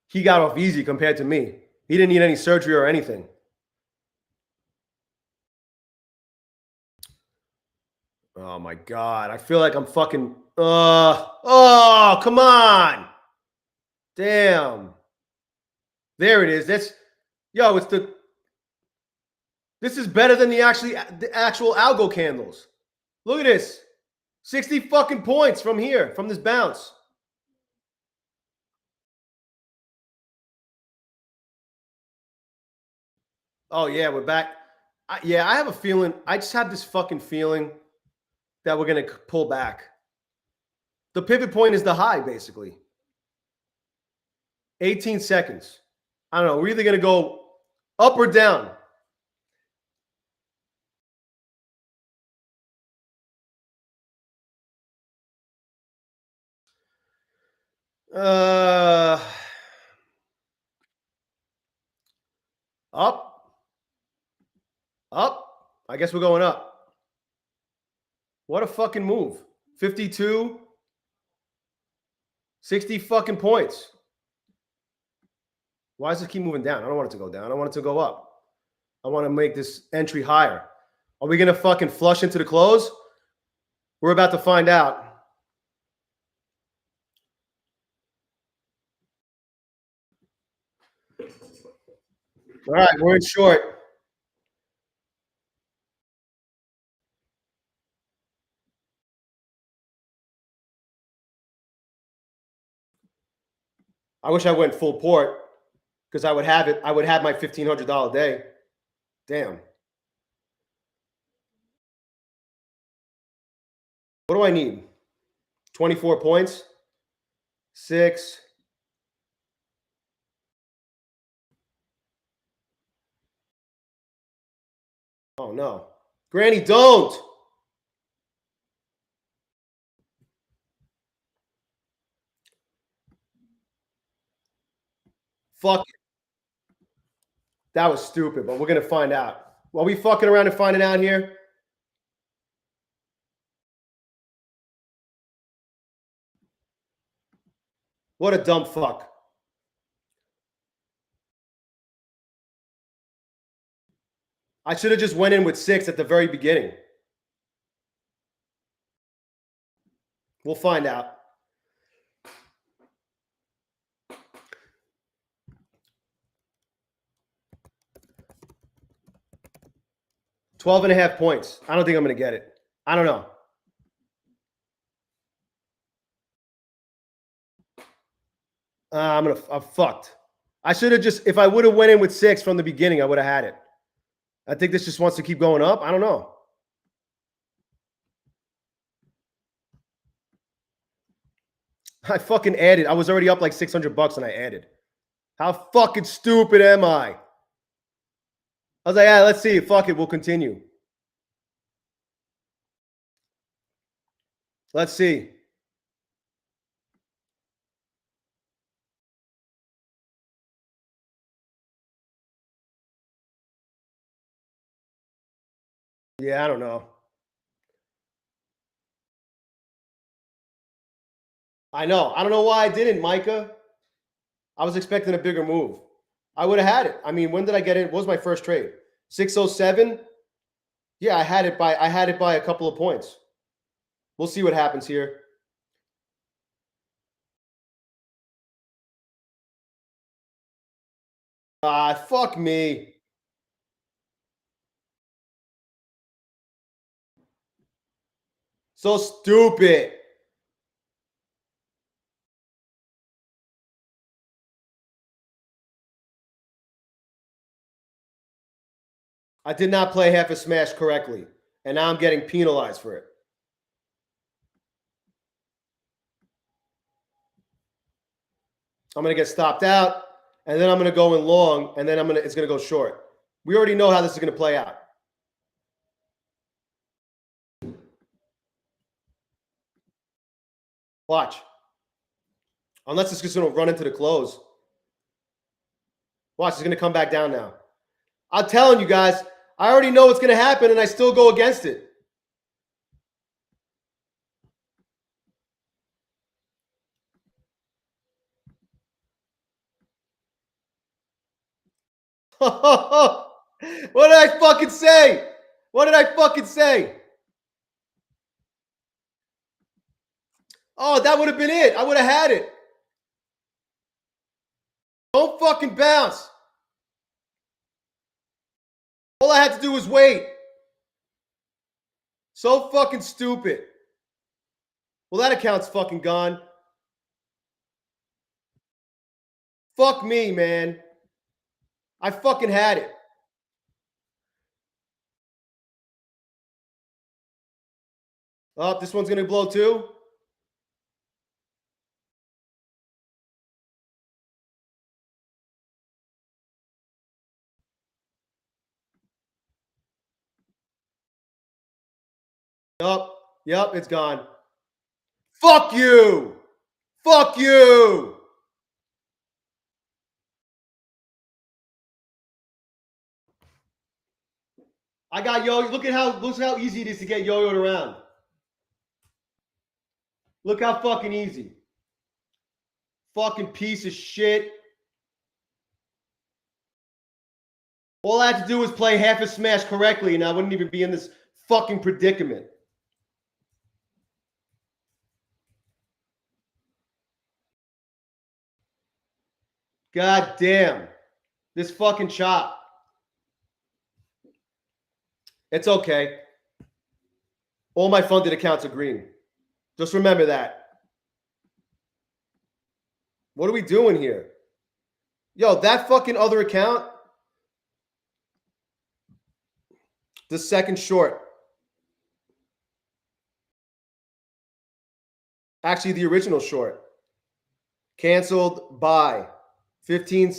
He got off easy compared to me. He didn't need any surgery or anything. Oh my God. I feel like I'm fucking oh, come on. Damn. There it is. This is better than the actual algo candles. Look at this. 60 fucking points from here, from this bounce. Oh yeah, we're back. I have a feeling. I just have this fucking feeling that we're gonna pull back. The pivot point is the high, basically. 18 seconds. I don't know. We're either gonna go up or down. Up. Up. I guess we're going up. What a fucking move. 52. 60 fucking points. Why does it keep moving down? I don't want it to go down. I want it to go up. I want to make this entry higher. Are we going to fucking flush into the close? We're about to find out. All right, we're in short. I wish I went full port because I would have it. I would have my $1,500 day. Damn. What do I need? 24 points. 6. Oh no, Granny, don't. Fuck. That was stupid, but we're gonna find out. Are we fucking around and finding out here? What a dumb fuck. I should have just went in with 6 at the very beginning. We'll find out. $12.5 points. I don't think I'm going to get it. I don't know. I'm fucked. I should have just, if I would have went in with 6 from the beginning, I would have had it. I think this just wants to keep going up. I don't know. I fucking added. I was already up like $600 and I added. How fucking stupid am I? I was like, yeah, let's see. Fuck it. We'll continue. Let's see. Yeah, I don't know. I know. I don't know why I didn't, Micah. I was expecting a bigger move. I would have had it. I mean, when did I get it? What was my first trade? 607? Yeah, I had it by a couple of points. We'll see what happens here. Fuck me. So stupid. I did not play half a smash correctly, and now I'm getting penalized for it. I'm going to get stopped out, and then I'm going to go in long, and then it's going to go short. We already know how this is going to play out. Watch. Unless it's just going to run into the close. Watch, it's going to come back down now. I'm telling you guys, I already know what's going to happen, and I still go against it. What did I fucking say? What did I fucking say? Oh, that would have been it. I would have had it. Don't fucking bounce. All I had to do was wait. So fucking stupid. Well, that account's fucking gone. Fuck me, man. I fucking had it. Oh, this one's going to blow too? Yep, it's gone. Fuck you. Fuck you. I got yo. Look how easy it is to get yo-yoed around. Look how fucking easy. Fucking piece of shit. All I had to do was play half a smash correctly, and I wouldn't even be in this fucking predicament. God damn. This fucking chop. It's okay. All my funded accounts are green. Just remember that. What are we doing here? Yo, that fucking other account, the second short. Actually, the original short. Canceled by 15.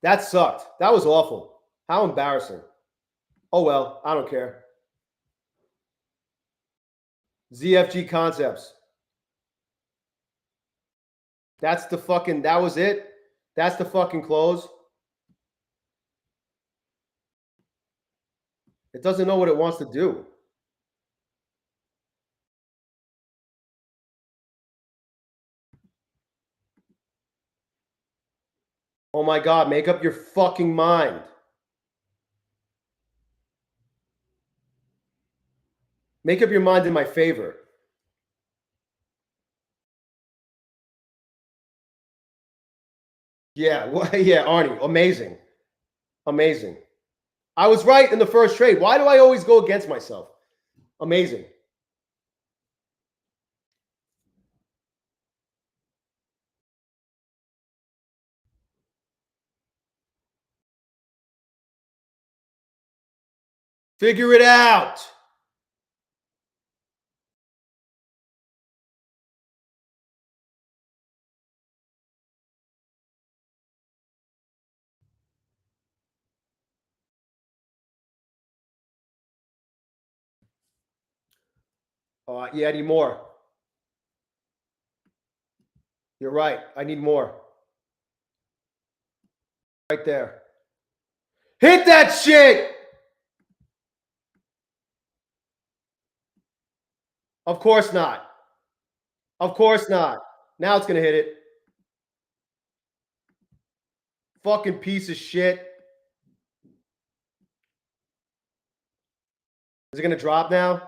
That sucked. That was awful. How embarrassing. Oh, well, I don't care. ZFG Concepts. That's the fucking, that was it? That's the fucking close? It doesn't know what it wants to do. Oh my God, make up your fucking mind. Make up your mind in my favor. Yeah, yeah, Arnie, amazing. Amazing. I was right in the first trade. Why do I always go against myself? Amazing. Figure it out. Yeah, I need more. You're right. I need more. Right there. Hit that shit. Of course not. Of course not. Now it's going to hit it. Fucking piece of shit. Is it going to drop now?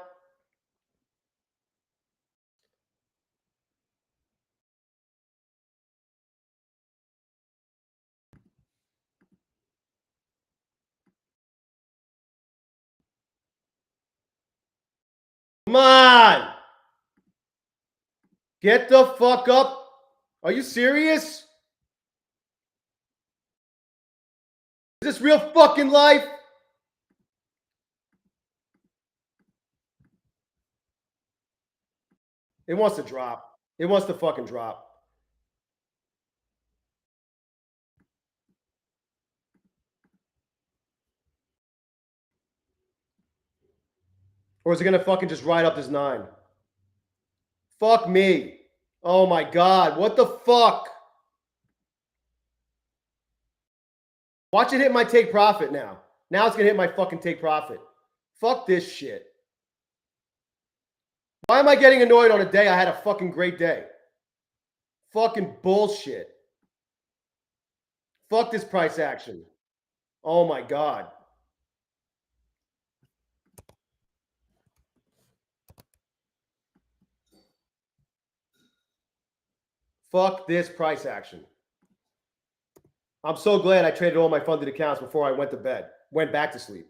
Come on. Get the fuck up. Are you serious? Is this real fucking life? It wants to drop. It wants to fucking drop. Or is it going to fucking just ride up this 9? Fuck me. Oh my God. What the fuck? Watch it hit my take profit now. Now it's going to hit my fucking take profit. Fuck this shit. Why am I getting annoyed on a day I had a fucking great day? Fucking bullshit. Fuck this price action. Oh my God. Fuck this price action. I'm so glad I traded all my funded accounts before I went to bed. Went back to sleep.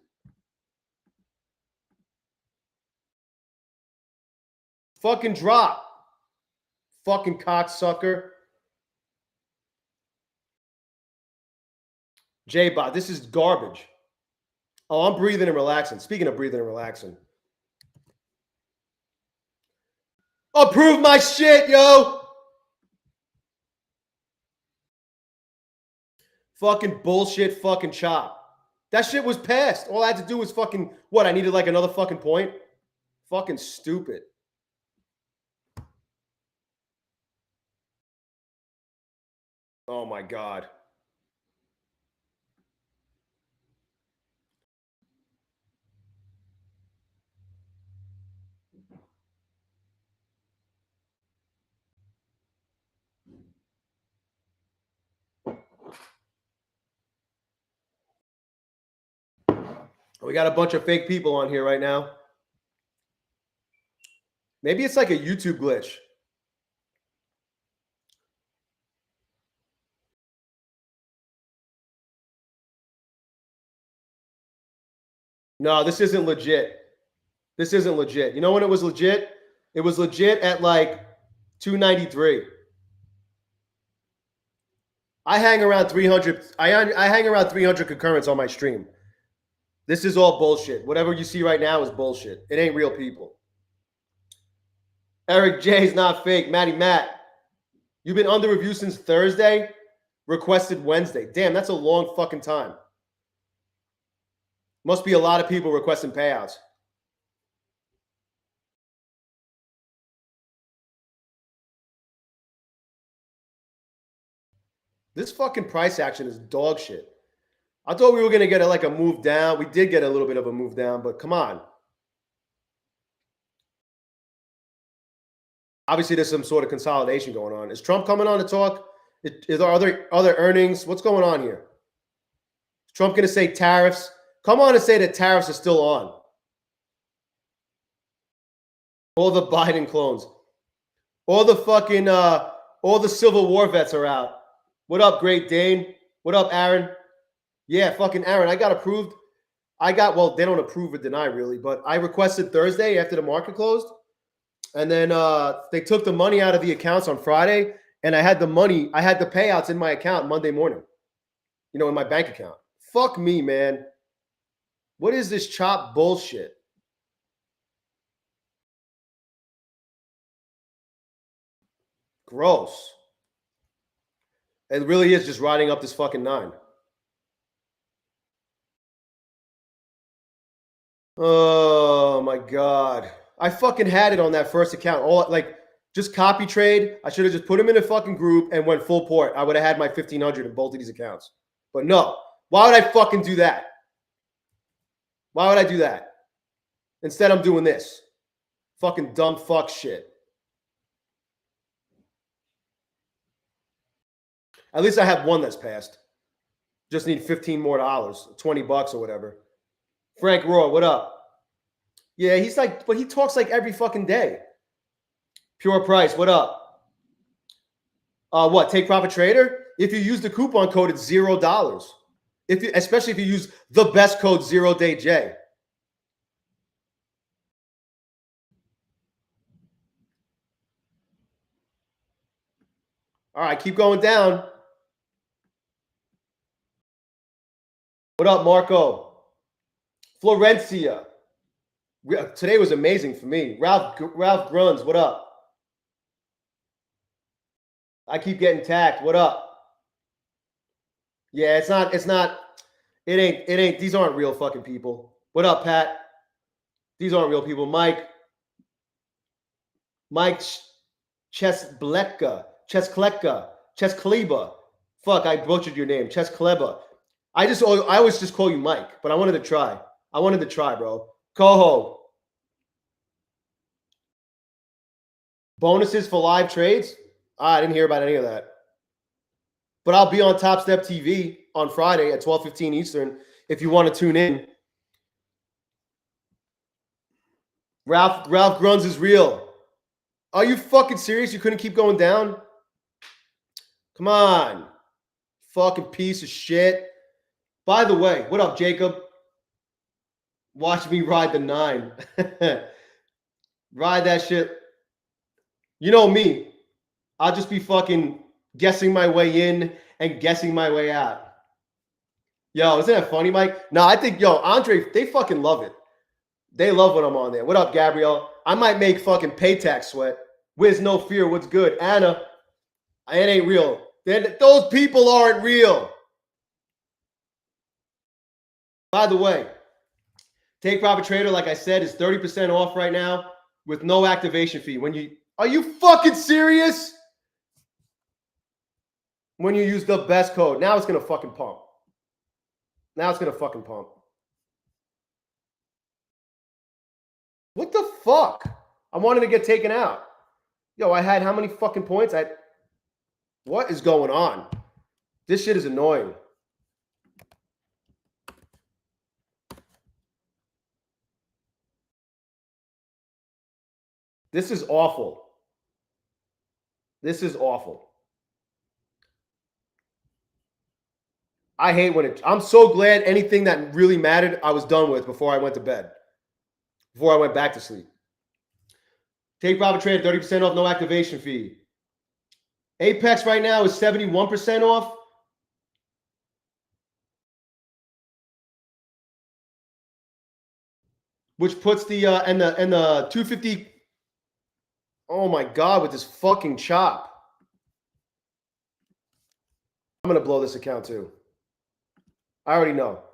Fucking drop. Fucking cocksucker. J-Bot, this is garbage. Oh, I'm breathing and relaxing. Speaking of breathing and relaxing. Approve my shit, yo. Fucking bullshit fucking chop. That shit was passed. All I had to do was fucking, what, I needed like another fucking point? Fucking stupid. Oh my God. We got a bunch of fake people on here right now. Maybe it's like a YouTube glitch. No, this isn't legit. This isn't legit. You know when it was legit? It was legit at like 293. I hang around 300. I hang around 300 concurrents on my stream. This is all bullshit. Whatever you see right now is bullshit. It ain't real people. Eric J's not fake. Matty Matt, you've been under review since Thursday. Requested Wednesday. Damn, that's a long fucking time. Must be a lot of people requesting payouts. This fucking price action is dog shit. I thought we were going to get like a move down. We did get a little bit of a move down, but come on. Obviously, there's some sort of consolidation going on. Is Trump coming on to talk? Is there other earnings? What's going on here? Is Trump going to say tariffs? Come on and say that tariffs are still on. All the Biden clones. All the fucking, all the Civil War vets are out. What up, Great Dane? What up, Aaron? Yeah, fucking Aaron, I got approved. Well, they don't approve or deny really, but I requested Thursday after the market closed. And then they took the money out of the accounts on Friday, and I had the payouts in my account Monday morning, in my bank account. Fuck me, man. What is this chop bullshit? Gross. It really is just riding up this fucking 9. Oh my God. I fucking had it on that first account. Just copy trade. I should have just put them in a fucking group and went full port. I would have had my 1,500 in both of these accounts. But no. Why would I fucking do that? Why would I do that? Instead, I'm doing this. Fucking dumb fuck shit. At least I have one that's passed. Just need $15 more, $20 or whatever. Frank Roy, what up? Yeah, but he talks like every fucking day. Pure Price, what up? What, Take Profit Trader? If you use the coupon code, it's $0. Especially if you use the best code, ZERODAYJAY. All right, keep going down. What up, Marco? Florencia. Today was amazing for me. Ralph Gruns, what up? I keep getting tagged. What up? Yeah, it ain't, these aren't real fucking people. What up, Pat? These aren't real people. Mike Cheskleka. Fuck, I butchered your name. Cheskleba. I always just call you Mike, but I wanted to try. Bro. Coho. Bonuses for live trades? I didn't hear about any of that. But I'll be on Top Step TV on Friday at 12:15 Eastern if you want to tune in. Ralph Gruns is real. Are you fucking serious? You couldn't keep going down? Come on. Fucking piece of shit. By the way, what up, Jacob? Watch me ride the 9. Ride that shit. You know me. I'll just be fucking guessing my way in and guessing my way out. Yo, isn't that funny, Mike? No, I think, Andre, they fucking love it. They love when I'm on there. What up, Gabrielle? I might make fucking pay tax sweat. Wiz, no fear. What's good? Anna, it ain't real. Those people aren't real. By the way, Take Profit Trader, like I said, is 30% off right now with no activation fee. Are you fucking serious? When you use the best code. Now it's going to fucking pump. What the fuck? I wanted to get taken out. Yo, I had how many fucking points? What is going on? This shit is annoying. This is awful. I hate when I'm so glad anything that really mattered, I was done with before I went to bed. Before I went back to sleep. Take Profit Trader, 30% off, no activation fee. Apex right now is 71% off. Which puts the 250. Oh my God, with this fucking chop. I'm going to blow this account too. I already know.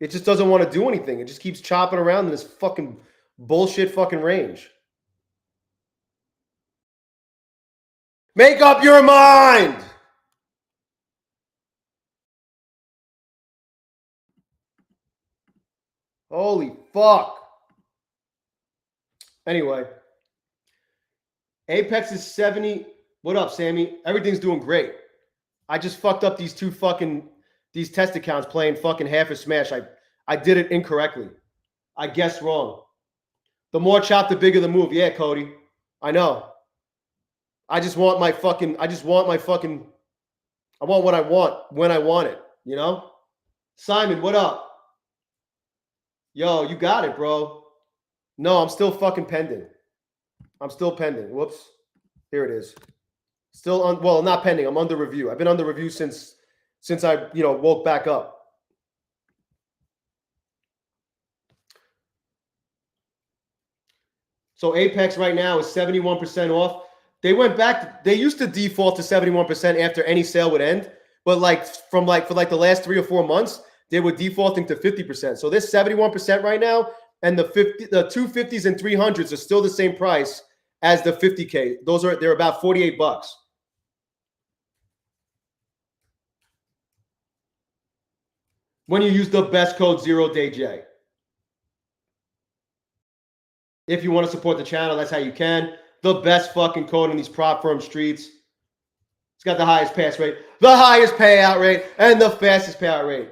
It just doesn't want to do anything. It just keeps chopping around in this fucking bullshit fucking range. Make up your mind. Holy fuck. Anyway. Apex is 70. What up, Sammy? Everything's doing great. I just fucked up these test accounts playing fucking half a smash. I did it incorrectly. I guessed wrong. The more chop, the bigger the move. Yeah, Cody. I know. I want what I want when I want it, you know? Simon, what up? Yo, you got it, bro. No, I'm still fucking pending. Whoops. Here it is. Well, not pending. I'm under review. I've been under review since I, woke back up. So Apex right now is 71% off. They went back. They used to default to 71% after any sale would end, but for the last 3 or 4 months, they were defaulting to 50%. So this 71% right now, and the 250s and 300s are still the same price as the 50K. They're about $48. When you use the best code ZERODAYJAY. If you want to support the channel, that's how you can. The best fucking code in these prop firm streets. It's got the highest pass rate, the highest payout rate, and the fastest payout rate.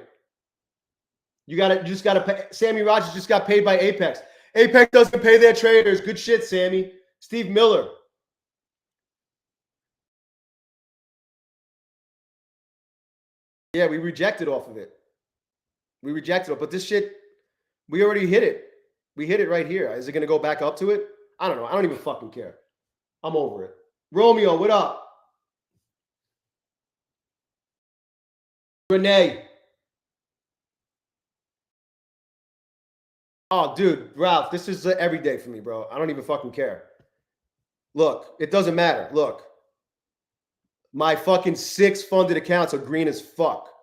You just gotta pay. Sammy Rogers just got paid by Apex. Apex doesn't pay their traders. Good shit, Sammy. Steve Miller. Yeah, we rejected off of it. But this shit, we already hit it. We hit it right here. Is it going to go back up to it? I don't know. I don't even fucking care. I'm over it. Romeo, what up? Renee. Oh, dude, Ralph, this is every day for me, bro. I don't even fucking care. Look, it doesn't matter. Look. My fucking 6 funded accounts are green as fuck.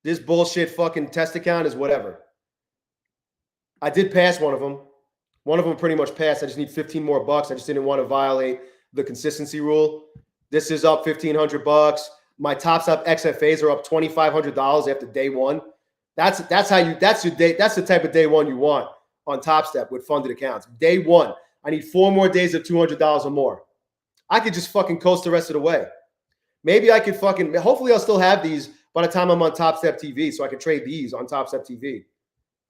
This bullshit fucking test account is whatever. I did pass one of them. One of them pretty much passed. I just need 15 more bucks. I just didn't want to violate the consistency rule. This is up 1,500 bucks. My Top Step XFAs are up $2,500 after day one. That's the type of day one you want on Top Step with funded accounts. Day one, I need 4 more days of $200 or more. I could just fucking coast the rest of the way. Maybe I could hopefully I'll still have these by the time I'm on Top Step TV, so I can trade these on Top Step TV.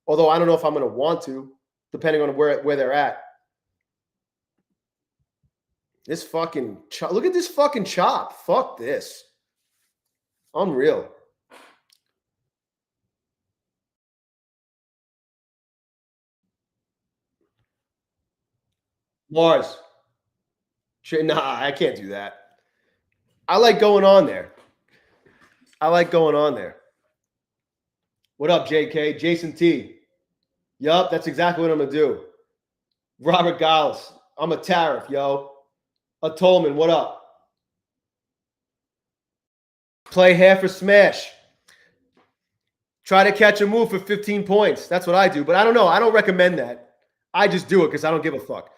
Although I don't know if I'm going to want to, depending on where they're at. This fucking chop. Look at this fucking chop. Fuck this. Unreal. Mars. Nah, I can't do that. I like going on there. What up, JK? Jason T. Yup, that's exactly what I'm going to do. Robert Giles. I'm a tariff, yo. A Tolman, what up? Play half or smash. Try to catch a move for 15 points. That's what I do. But I don't know. I don't recommend that. I just do it because I don't give a fuck.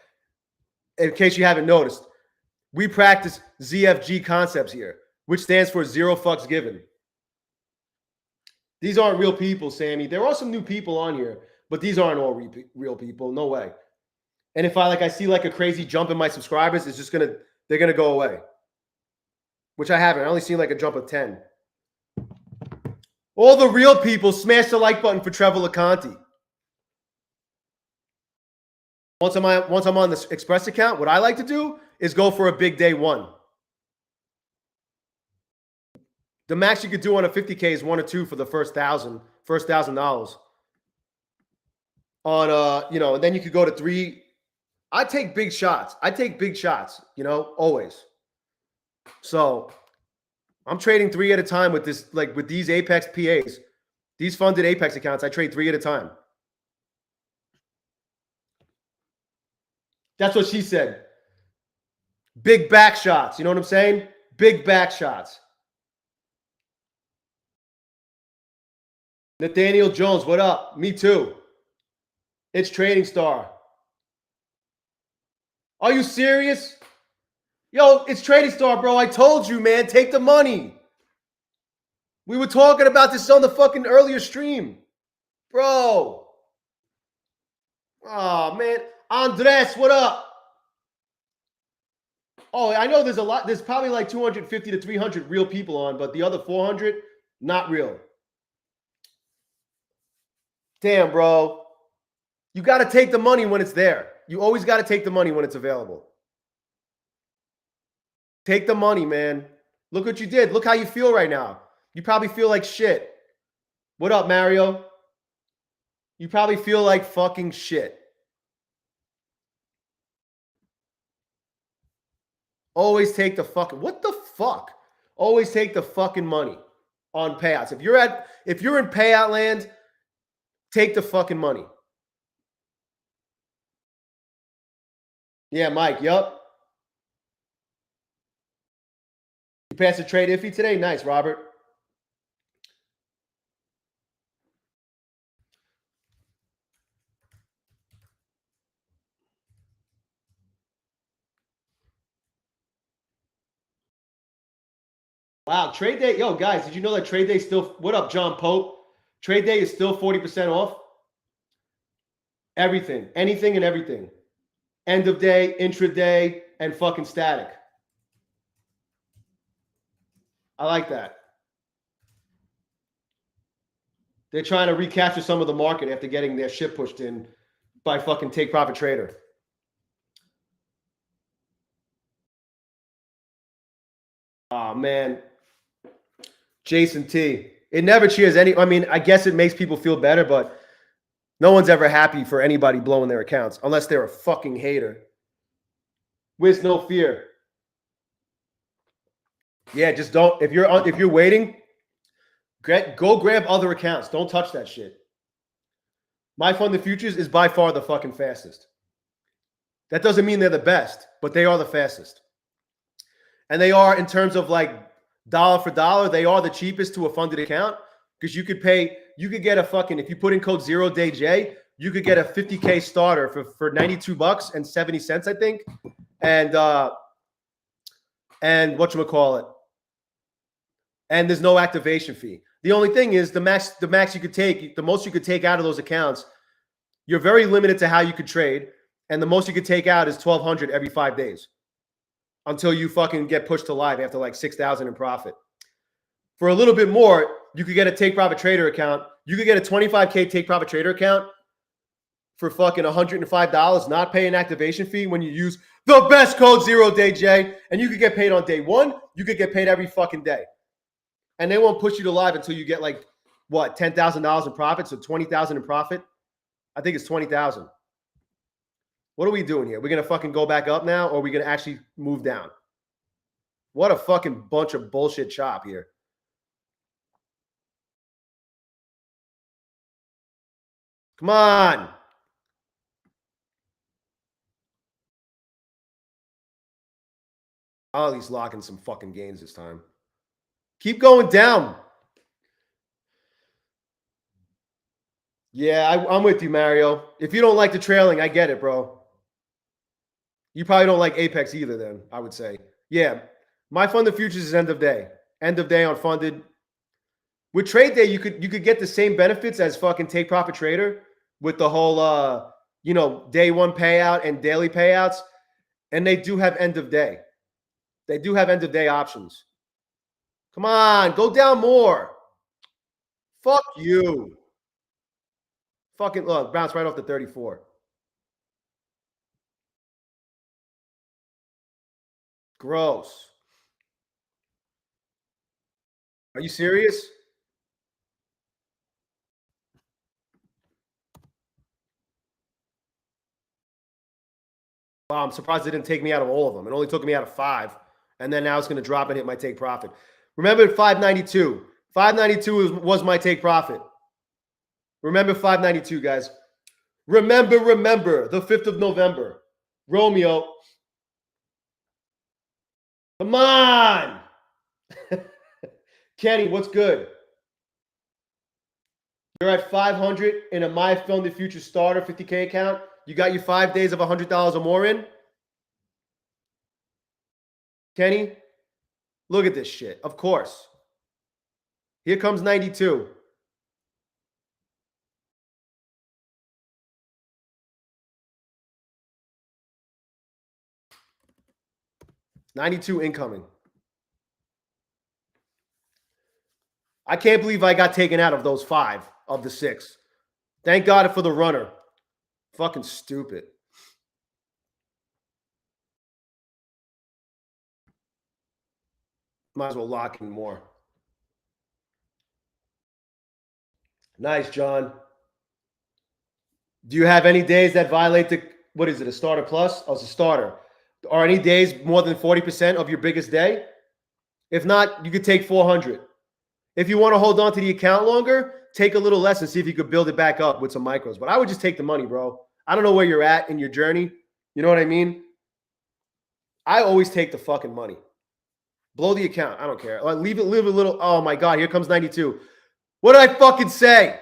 In case you haven't noticed, we practice ZFG concepts here, which stands for zero fucks given. These aren't real people, Sammy. There are some new people on here, but these aren't all real people. No way. And if I see like a crazy jump in my subscribers, it's just they're gonna go away. Which I haven't. I only seen like a jump of 10. All the real people, smash the like button for Trevor LeConte. Once I'm on this Express account, what I like to do is go for a big day one. The max you could do on a 50K is 1 or 2 for the first $1,000. On and then you could go to 3. I take big shots. Always. So I'm trading 3 at a time with this, with these Apex PAs, these funded Apex accounts. I trade 3 at a time. That's what she said. Big back shots. You know what I'm saying? Big back shots. Nathaniel Jones, what up? Me too. It's Trading Star. Are you serious? Yo, it's Trading Star, bro. I told you, man. Take the money. We were talking about this on the fucking earlier stream. Bro. Oh, man. Andres, what up? Oh, I know there's a lot. There's probably like 250 to 300 real people on, but the other 400, not real. Damn, bro. You got to take the money when it's there. You always got to take the money when it's available. Take the money, man. Look what you did. Look how you feel right now. You probably feel like shit. What up, Mario? You probably feel like fucking shit. Always take the fucking, what the fuck? Always take the fucking money on payouts. If you're in payout land, take the fucking money. Yeah, Mike, yup. You passed a trade iffy today? Nice, Robert. Wow, trade day. Yo, guys, did you know that trade day still, what up, John Pope? Trade day is still 40% off. Everything, anything and everything. End of day, intraday, and fucking static. I like that. They're trying to recapture some of the market after getting their shit pushed in by fucking Take Profit Trader. Oh, man. Jason T. It never cheers any. I mean, I guess it makes people feel better, but no one's ever happy for anybody blowing their accounts unless they're a fucking hater. With no fear. Yeah, just don't. If you're waiting, go grab other accounts. Don't touch that shit. My Funded Futures is by far the fucking fastest. That doesn't mean they're the best, but they are the fastest. And they are, in terms of like dollar for dollar, they are the cheapest to a funded account because you could get a fucking, if you put in code ZERODAYJAY, you could get a 50K starter for 92 bucks and 70 cents, I think. And whatchamacallit. And there's no activation fee. The only thing is the max you could take, the most you could take out of those accounts, you're very limited to how you could trade. And the most you could take out is 1,200 every 5 days until you fucking get pushed to live after like 6,000 in profit. For a little bit more, you could get a take profit trader account. You could get a 25K take profit trader account for fucking $105, not pay an activation fee when you use the best code ZERODAYJay. And you could get paid on day one. You could get paid every fucking day. And they won't push you to live until you get like, what, $10,000 in profit? So 20,000 in profit? I think it's 20,000. What are we doing here? We're going to fucking go back up now, or are we going to actually move down? What a fucking bunch of bullshit chop here. Come on. I'll at least lock in some fucking gains this time. Keep going down. Yeah, I'm with you, Mario. If you don't like the trailing, I get it, bro. You probably don't like Apex either then, I would say. Yeah, my funded futures is end of day. End of day on funded. With trade day, you could get the same benefits as fucking take profit trader with the whole day one payout and daily payouts. And they do have end of day. They do have end of day options. Come on, go down more. Fuck you. Fucking look, bounce right off the 34. Gross. Are you serious? Wow, I'm surprised it didn't take me out of all of them. It only took me out of 5. And then now it's going to drop and hit my take profit. Remember 592. 592 was my take profit. Remember 592, guys. Remember, the 5th of November. Romeo. Come on. Kenny, what's good? You're at 500 in a My Funded Future Starter 50K account. You got your 5 days of $100 or more in? Kenny, look at this shit. Of course. Here comes 92. $92 incoming. I can't believe I got taken out of those 5 of the 6. Thank God for the runner. Fucking stupid. Might as well lock in more. Nice, John. Do you have any days that violate the, what is it, a starter plus? Oh, it's a starter. Are any days more than 40% of your biggest day? If not, you could take 400. If you want to hold on to the account longer, take a little less and see if you could build it back up with some micros. But I would just take the money, bro. I don't know where you're at in your journey. You know what I mean? I always take the fucking money. Blow the account. I don't care. Leave it a little. Oh, my God. Here comes 92. What did I fucking say?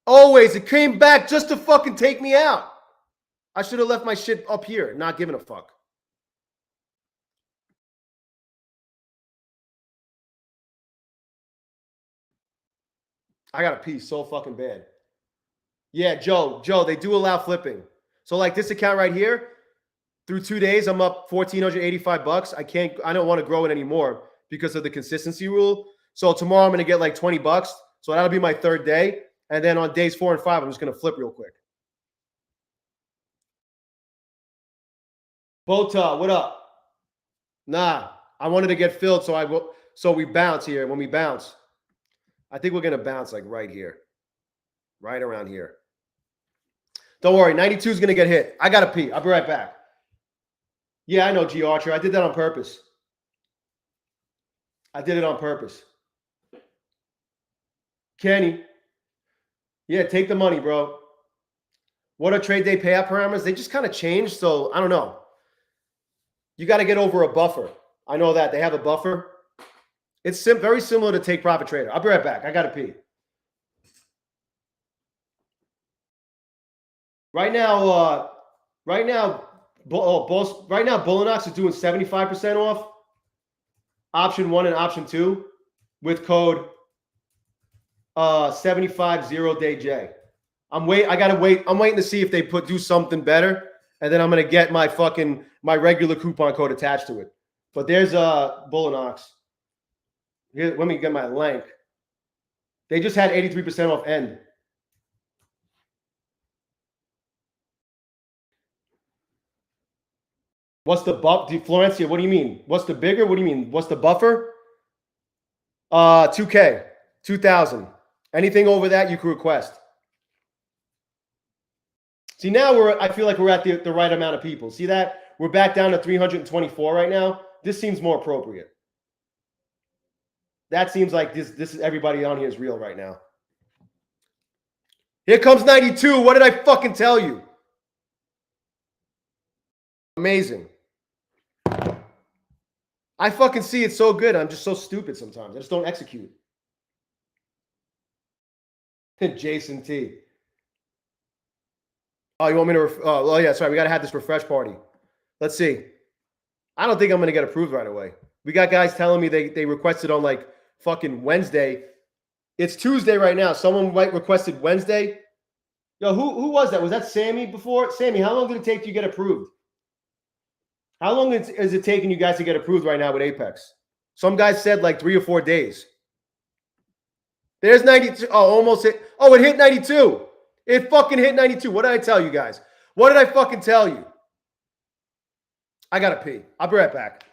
Always. It came back just to fucking take me out. I should have left my shit up here, not giving a fuck. I got to pee so fucking bad. Yeah, Joe, they do allow flipping. So like this account right here, through 2 days, I'm up $1,485. I don't want to grow it anymore because of the consistency rule. So tomorrow I'm going to get like 20 bucks. So that'll be my 3rd day. And then on days 4 and 5, I'm just going to flip real quick. Bota, what up? Nah, I wanted to get filled, so we bounce here. When we bounce, I think we're going to bounce like right here. Right around here. Don't worry, 92 is going to get hit. I got to pee. I'll be right back. Yeah, I know, G. Archer. I did that on purpose. I did it on purpose. Kenny. Yeah, take the money, bro. What are trade day payout parameters? They just kind of changed, so I don't know. You got to get over a buffer. I know that. They have a buffer. It's very similar to take profit trader. I'll be right back. I got to pee. Right now, right now, bulenox is doing 75% off. Option 1 and option 2 with code 75 ZERODAYJAY. I'm waiting to see if they do something better, and then I'm gonna get my regular coupon code attached to it. But there's bulenox. Here, let me get my link. They just had 83% off end. What's the buff? Florencia, what do you mean? What's the bigger? What do you mean? What's the buffer? 2K, 2,000. Anything over that you can request. See, now I feel like we're at the right amount of people. See that? We're back down to 324 right now. This seems more appropriate. That seems like this is everybody on here is real right now. Here comes 92. What did I fucking tell you? Amazing. I fucking see it so good. I'm just so stupid sometimes. I just don't execute. Jason T. Oh, you want me to? Oh, yeah. Sorry, we got to have this refresh party. Let's see. I don't think I'm going to get approved right away. We got guys telling me they requested on like fucking Wednesday. It's Tuesday right now. Someone requested Wednesday. Yo, who was that? Was that Sammy before? Sammy, how long did it take you to get approved? How long is it taking you guys to get approved right now with Apex? Some guys said like 3 or 4 days. There's 92. Oh, almost hit. Oh, it hit 92. It fucking hit 92. What did I tell you guys? What did I fucking tell you? I gotta pee. I'll be right back.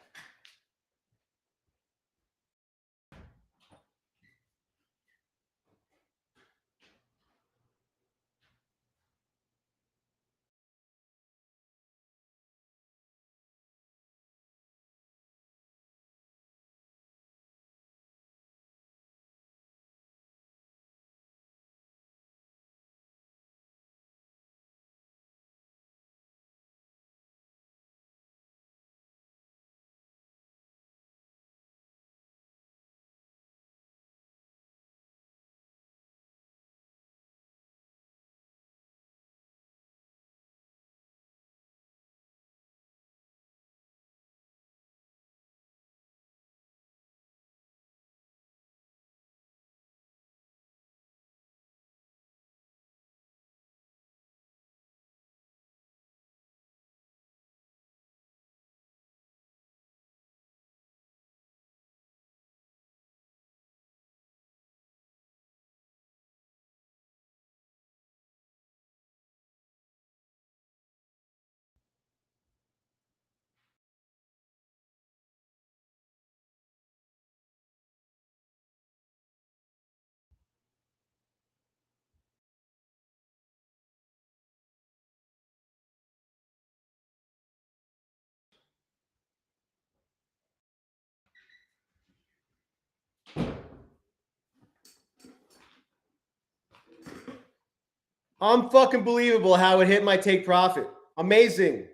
Unfucking believable how it hit my take profit. Amazing.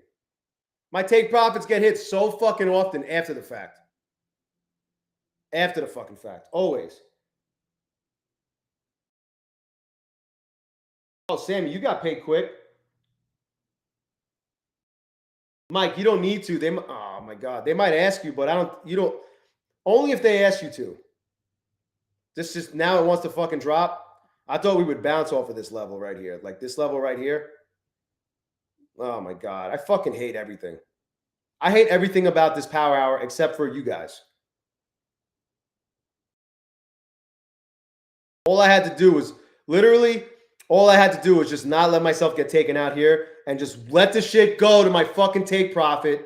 My take profits get hit so fucking often after the fact. After the fucking fact. Always. Oh, Sammy, you got paid quick. Mike, you don't need to. Oh my God. They might ask you, but only if they ask you to. This is now it wants to fucking drop. I thought we would bounce off of this level right here. Like this level right here. Oh my God. I fucking hate everything. I hate everything about this power hour except for you guys. All I had to do was just not let myself get taken out here and just let the shit go to my fucking take profit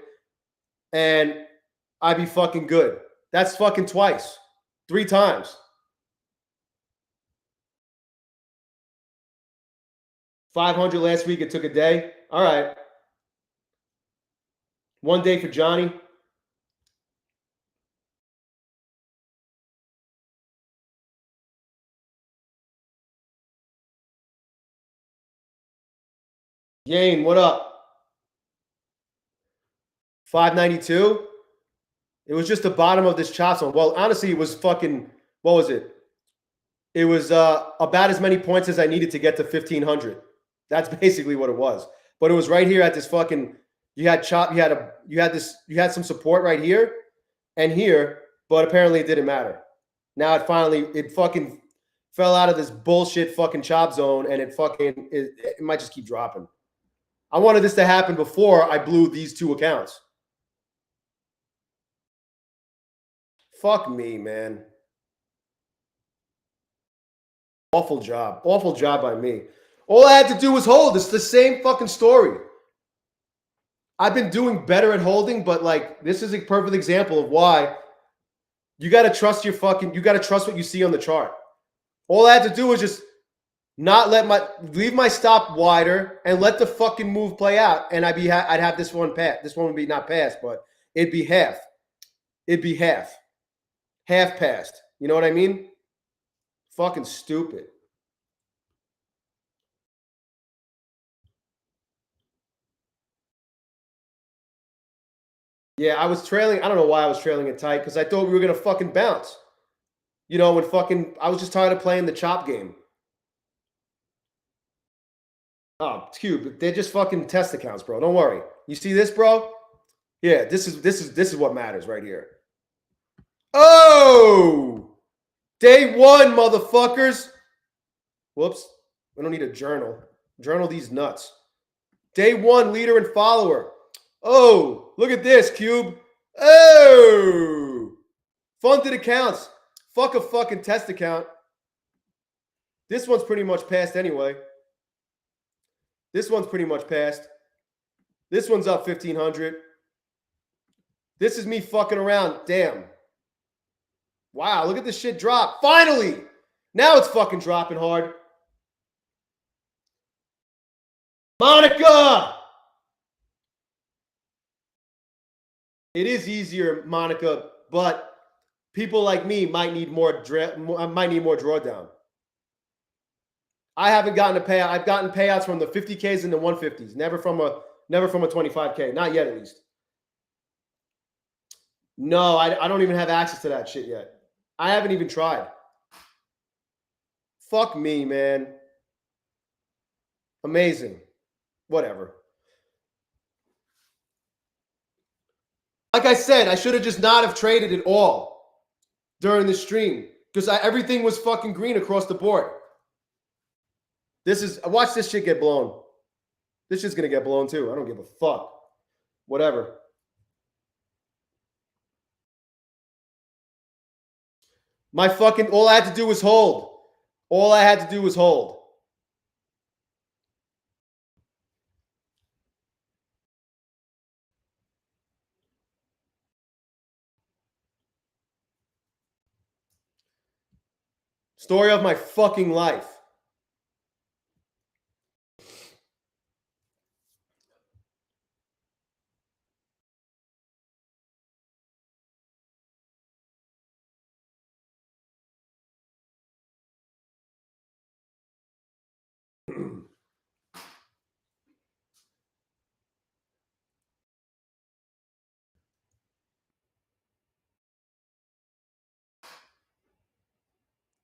and I'd be fucking good. That's fucking twice. 3 times. 500 last week. It took a day. All right. 1 day for Johnny. Yane, what up? 592. It was just the bottom of this chop zone. Well, honestly, it was fucking, what was it? It was about as many points as I needed to get to 1,500. That's basically what it was. But it was right here at this fucking. You had some support right here and here, but apparently it didn't matter. Now it fucking fell out of this bullshit fucking chop zone, and it might just keep dropping. I wanted this to happen before I blew these two accounts. Fuck me, man. Awful job. Awful job by me. All I had to do was hold. It's the same fucking story. I've been doing better at holding, but like this is a perfect example of why you got to trust you got to trust what you see on the chart. All I had to do was just leave my stop wider and let the fucking move play out, and I'd have this one pass. This one would be not passed, but it'd be half. It'd be half passed. You know what I mean? Fucking stupid. Yeah, I was trailing. I don't know why I was trailing it tight, because I thought we were gonna fucking bounce. You know, I was just tired of playing the chop game. Oh, Cube, they're just fucking test accounts, bro. Don't worry. You see this, bro? Yeah, this is what matters right here. Oh! Day one, motherfuckers. Whoops. We don't need a journal. Journal these nuts. Day one, leader and follower. Oh, look at this, Cube. Oh! Funded accounts. Fuck a fucking test account. This one's pretty much passed anyway. This one's pretty much passed. This one's up 1,500. This is me fucking around. Damn. Wow, look at this shit drop. Finally! Now it's fucking dropping hard. Monica! It is easier, Monica, but people like me might need more drawdown. I haven't gotten a payout. I've gotten payouts from the 50Ks and the 150s, never from a 25K, not yet at least. No, I don't even have access to that shit yet. I haven't even tried. Fuck me, man. Amazing. Whatever. Like I said, I should have just not have traded at all during the stream, because everything was fucking green across the board. Watch this shit get blown. This shit's gonna get blown too. I don't give a fuck. Whatever. All I had to do was hold. All I had to do was hold. Story of my fucking life.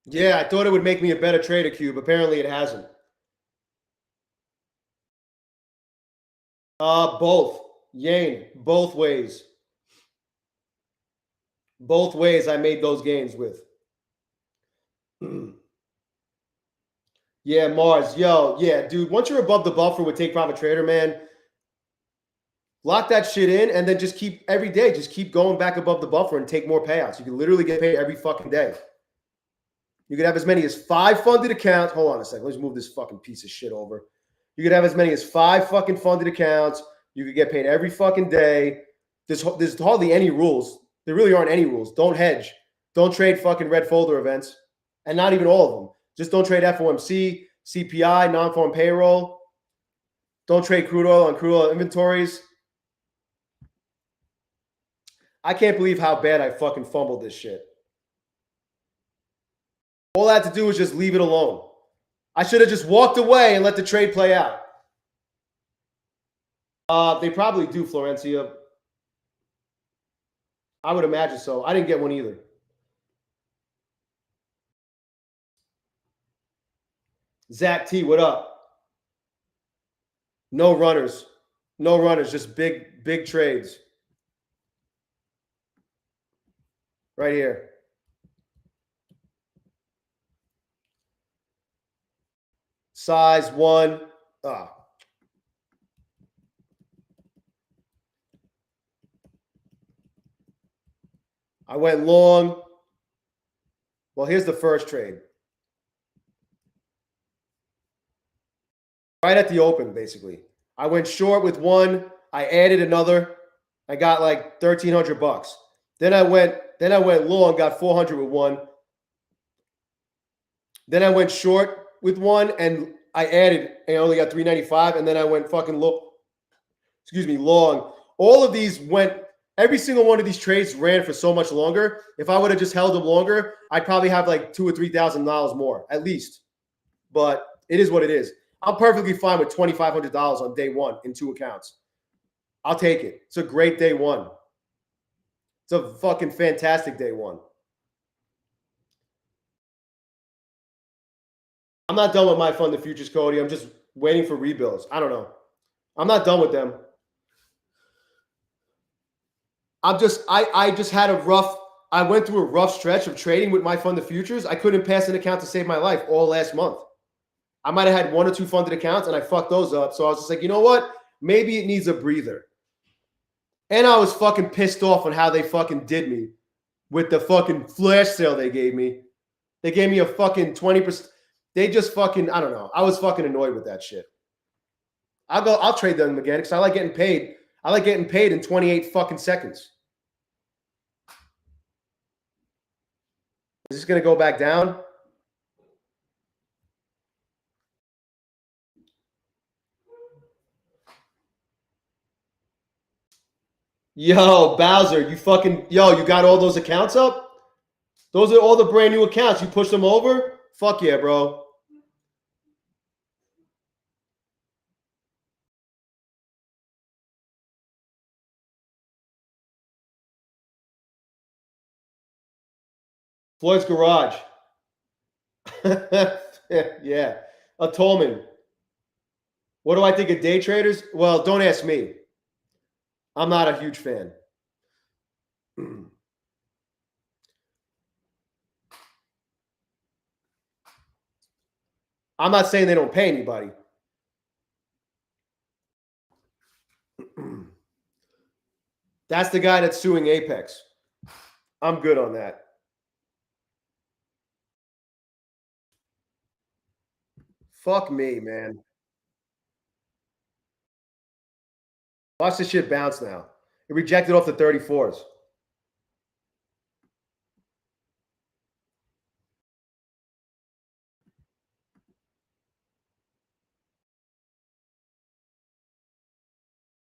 Yeah, I thought it would make me a better trader, Cube. Apparently it hasn't. Both. Yang, both ways. Both ways I made those gains with. Yeah, Mars. Yo, yeah, dude. Once you're above the buffer with Take Profit Trader, man, lock that shit in and then just keep every day, just keep going back above the buffer and take more payouts. You can literally get paid every fucking day. You could have as many as 5 funded accounts. Hold on a second. Let's move this fucking piece of shit over. You could have as many as 5 fucking funded accounts. You could get paid every fucking day. There's hardly any rules. There really aren't any rules. Don't hedge. Don't trade fucking red folder events. And not even all of them. Just don't trade FOMC, CPI, non-farm payroll. Don't trade crude oil on crude oil inventories. I can't believe how bad I fucking fumbled this shit. All I had to do was just leave it alone. I should have just walked away and let the trade play out. They probably do, Florencia. I would imagine so. I didn't get one either. Zach T, what up? No runners. No runners, just big trades. Right here. Size 1. Ah. I went long. Well, here's the first trade. Right at the open, basically. I went short with one. I added another. I got like $1,300. Then I went long, got 400 with one. Then I went short with one, and I added, and I only got 395. And then I went fucking low. Excuse me, long. All of these went. Every single one of these trades ran for so much longer. If I would have just held them longer, I'd probably have like $2,000 or $3,000 more at least. But it is what it is. I'm perfectly fine with $2,500 on day one in 2 accounts. I'll take it. It's a great day one. It's a fucking fantastic day one. I'm not done with my funded futures, Cody. I'm just waiting for rebuilds. I don't know. I'm not done with them. I just had a rough. I went through a rough stretch of trading with my funded futures. I couldn't pass an account to save my life all last month. I might have had 1 or 2 funded accounts, and I fucked those up. So I was just like, you know what? Maybe it needs a breather. And I was fucking pissed off on how they fucking did me with the fucking flash sale they gave me. They gave me a fucking 20%. They just fucking, I don't know. I was fucking annoyed with that shit. I'll trade them again because I like getting paid. I like getting paid in 28 fucking seconds. Is this going to go back down? Yo, Bowser, you got all those accounts up? Those are all the brand new accounts. You push them over? Fuck yeah, bro. Floyd's Garage. Yeah. A Tolman. What do I think of day traders? Well, don't ask me. I'm not a huge fan. I'm not saying they don't pay anybody. That's the guy that's suing Apex. I'm good on that. Fuck me, man. Watch this shit bounce now. It rejected off the 34s.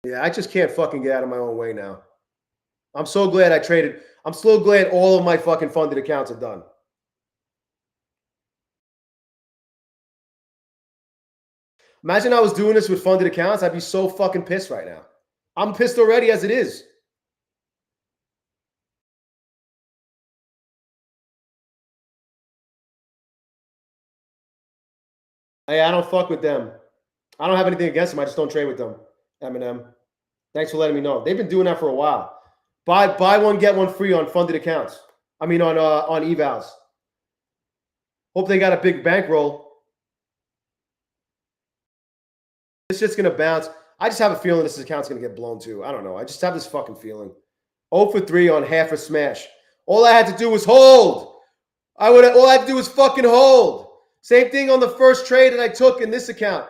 Yeah, I just can't fucking get out of my own way now. I'm so glad I traded. I'm so glad all of my fucking funded accounts are done. Imagine I was doing this with funded accounts. I'd be so fucking pissed right now. I'm pissed already as it is. Hey, I don't fuck with them. I don't have anything against them. I just don't trade with them. Eminem. Thanks for letting me know. They've been doing that for a while. Buy one, get one free on funded accounts. I mean on evals. Hope they got a big bankroll. It's just gonna bounce. I just have a feeling this account's gonna get blown too. I don't know. I just have this fucking feeling. 0 for 3 on half a smash. All I had to do was hold. All I had to do was fucking hold. Same thing on the first trade that I took in this account.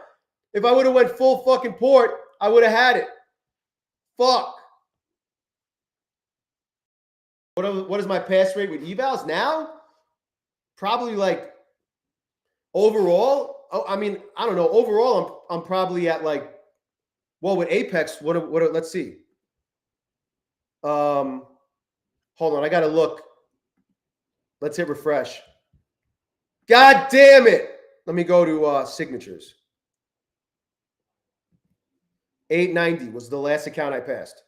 If I would have went full fucking port, I would have had it. Fuck. What is my pass rate with evals now? Probably like overall. I mean, I don't know. Overall, I'm probably at like, well, with Apex, let's see. Hold on, I gotta look. Let's hit refresh. God damn it. Let me go to signatures. 890 was the last account I passed.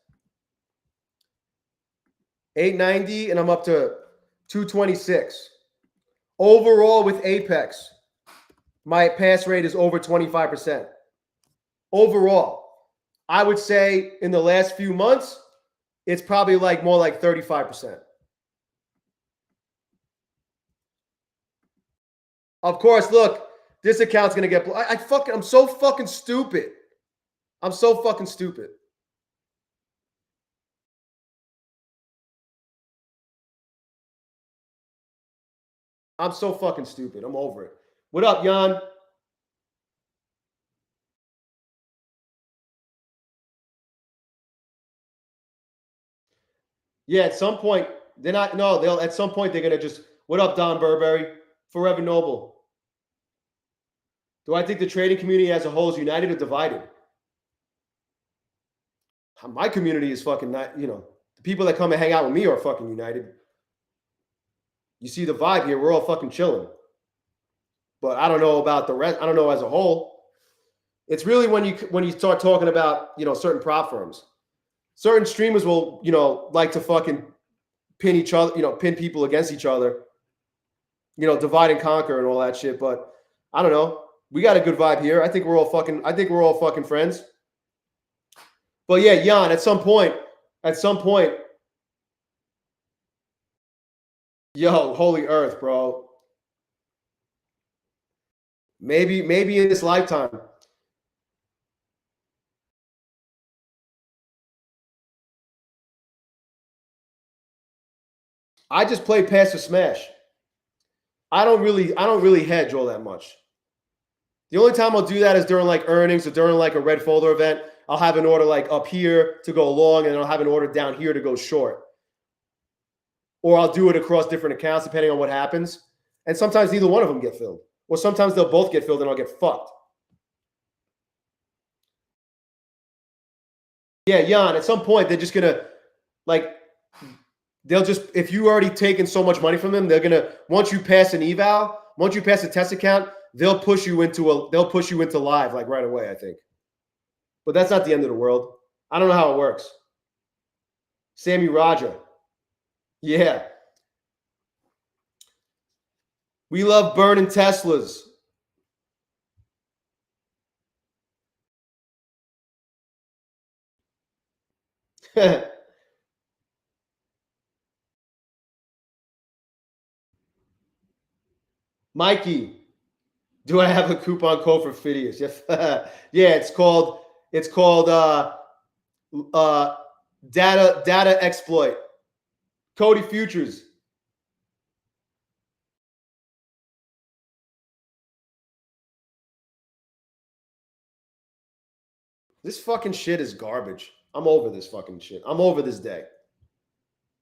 890, and I'm up to 226. Overall with Apex, my pass rate is over 25%. overall. I would say in the last few months, it's probably like more like 35%. Of course, look, this account's gonna get. I'm so fucking stupid. I'm so fucking stupid. I'm so fucking stupid. I'm over it. What up, Jan? Yeah, at some point, they're not, no, they'll, at some point, they're going to just, what up, Don Burberry? Forever Noble. Do I think the trading community as a whole is united or divided? My community is fucking not, the people that come and hang out with me are fucking united. You see the vibe here. We're all fucking chilling. But I don't know about the rest. I don't know as a whole. It's really when you start talking about, certain prop firms. Certain streamers will, like to fucking pin each other, pin people against each other, divide and conquer and all that shit. But I don't know. We got a good vibe here. I think we're all fucking friends. But yeah, Jan, at some point, yo, holy earth, bro. Maybe in this lifetime. I just play passive smash. I don't really hedge all that much. The only time I'll do that is during like earnings or during like a red folder event. I'll have an order like up here to go long, and I'll have an order down here to go short. Or I'll do it across different accounts depending on what happens. And sometimes neither one of them get filled. Or sometimes they'll both get filled and I'll get fucked. Yeah, Jan, at some point they're just gonna like they'll just if you already taken so much money from them, they're gonna once you pass an eval, once you pass a test account, they'll push you into live like right away, I think. But that's not the end of the world. I don't know how it works. Sammy Raja. Yeah. We love burning Teslas. Mikey, do I have a coupon code for Phidias? Yes. Yeah, it's called uh, data exploit. Cody Futures. This fucking shit is garbage. I'm over this fucking shit. I'm over this day.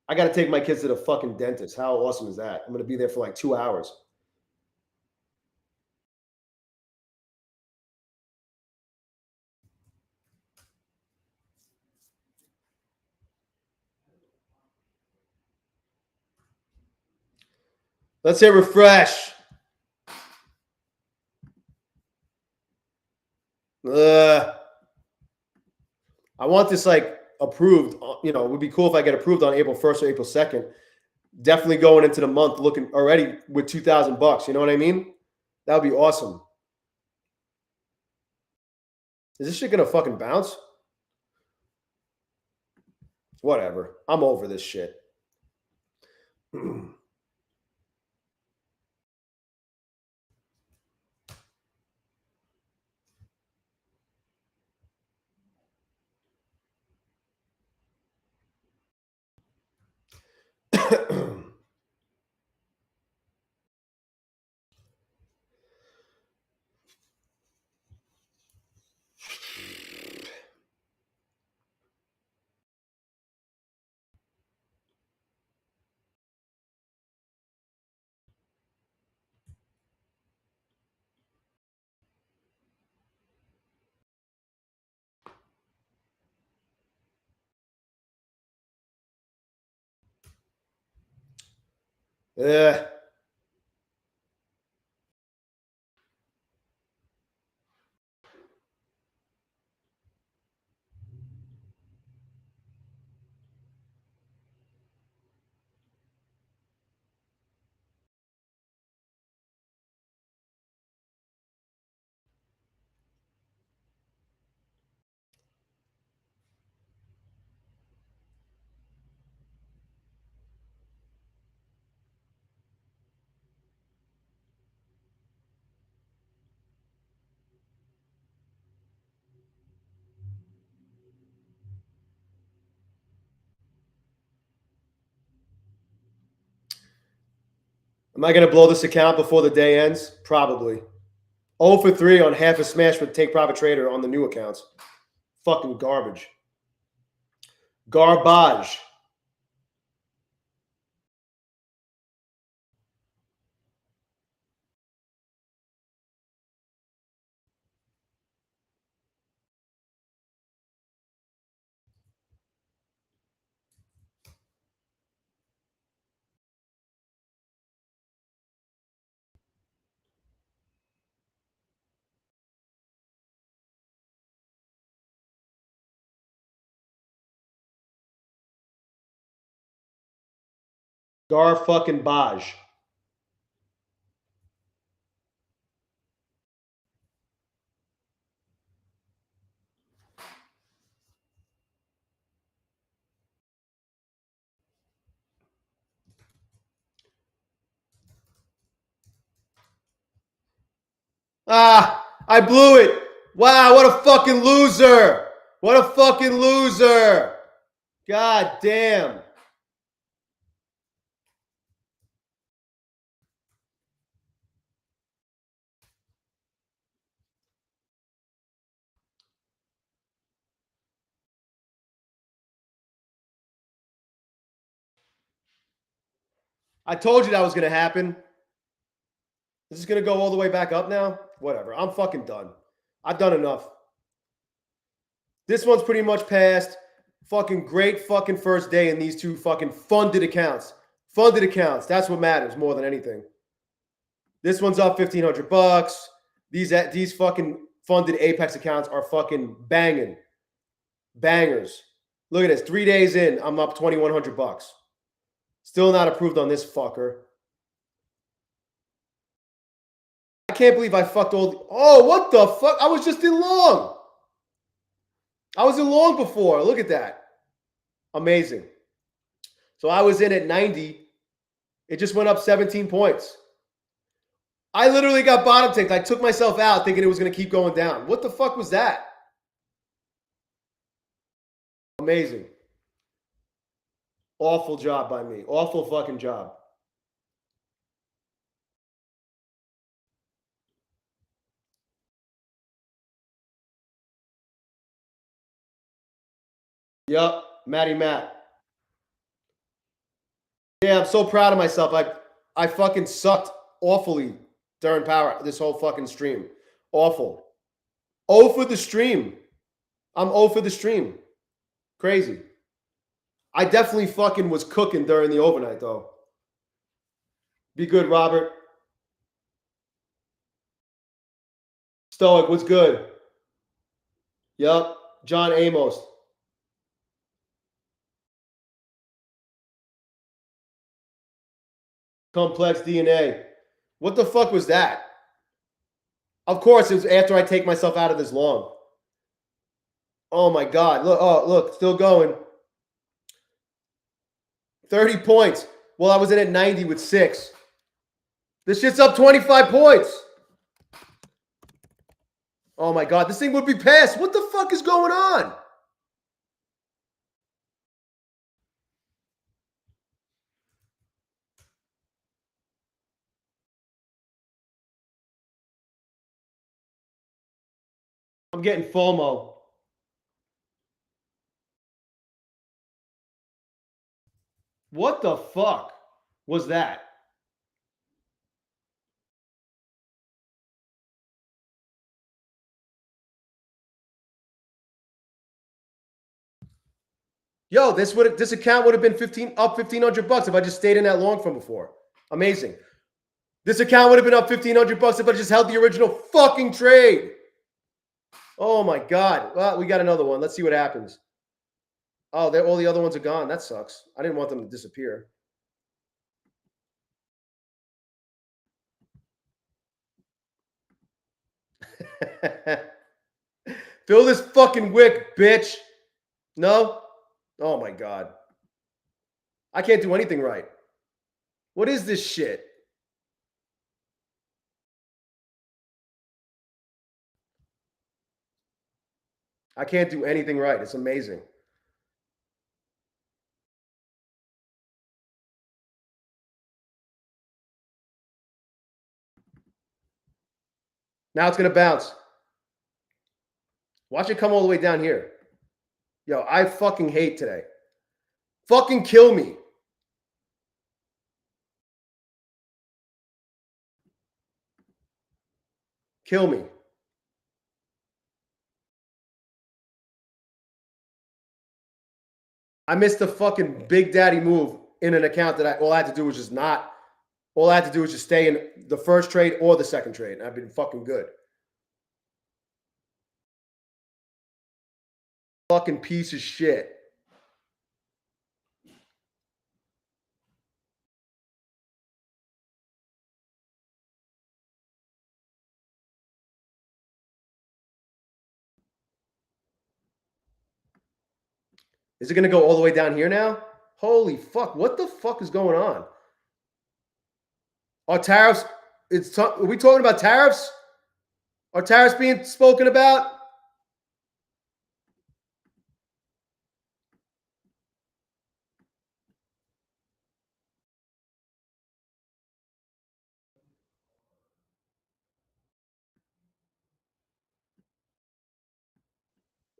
I got to take my kids to the fucking dentist. How awesome is that? I'm going to be there for like 2 hours. Let's hit refresh. I want this like approved. It would be cool if I get approved on April 1st or April 2nd. Definitely going into the month looking already with $2,000. You know what I mean? That would be awesome. Is this shit gonna fucking bounce? Whatever. I'm over this shit. Yeah. Am I going to blow this account before the day ends? Probably. 0 for 3 on half a smash with Take Profit Trader on the new accounts. Fucking garbage. Garbage. Gar fucking Baj. Ah, I blew it. Wow, what a fucking loser. What a fucking loser. God damn. I told you that was going to happen. Is this going to go all the way back up now? Whatever. I'm fucking done. I've done enough. This one's pretty much passed. Fucking great fucking first day in these two fucking funded accounts. Funded accounts. That's what matters more than anything. This one's up $1,500. These fucking funded Apex accounts are fucking banging. Bangers. Look at this. 3 days in, I'm up $2,100. Still not approved on this fucker. I can't believe I fucked all the... Oh, what the fuck? I was just in long. I was in long before. Look at that. Amazing. So I was in at 90. It just went up 17 points. I literally got bottom ticked. I took myself out thinking it was going to keep going down. What the fuck was that? Amazing. Awful job by me. Awful fucking job. Yup. Matty Matt. Yeah, I'm so proud of myself. I fucking sucked awfully during power this whole fucking stream. Awful. 0 for the stream. I'm 0 for the stream. Crazy. I definitely fucking was cooking during the overnight, though. Be good, Robert. Stoic, what's good? Yup. John Amos. Complex DNA. What the fuck was that? Of course, it was after I take myself out of this long. Oh my God. Look, oh, look, still going. 30 points. Well, I was in at 90 with 6. This shit's up 25 points. Oh my God, this thing would be passed. What the fuck is going on? I'm getting FOMO. What the fuck was that? Yo, this account would have been up $1,500 if I just stayed in that long from before. Amazing. This account would have been up $1,500 if I just held the original fucking trade. Oh my God. Well, we got another one. Let's see what happens. Oh, all the other ones are gone. That sucks. I didn't want them to disappear. Fill this fucking wick, bitch. No? Oh my God. I can't do anything right. What is this shit? I can't do anything right. It's amazing. Now it's going to bounce. Watch it come all the way down here. Yo, I fucking hate today. Fucking kill me. Kill me. I missed the fucking big daddy move in an account that all I had to do was just not. All I had to do was just stay in the first trade or the second trade. And I've been fucking good. Fucking piece of shit. Is it going to go all the way down here now? Holy fuck. What the fuck is going on? Are tariffs? Are we talking about tariffs? Are tariffs being spoken about?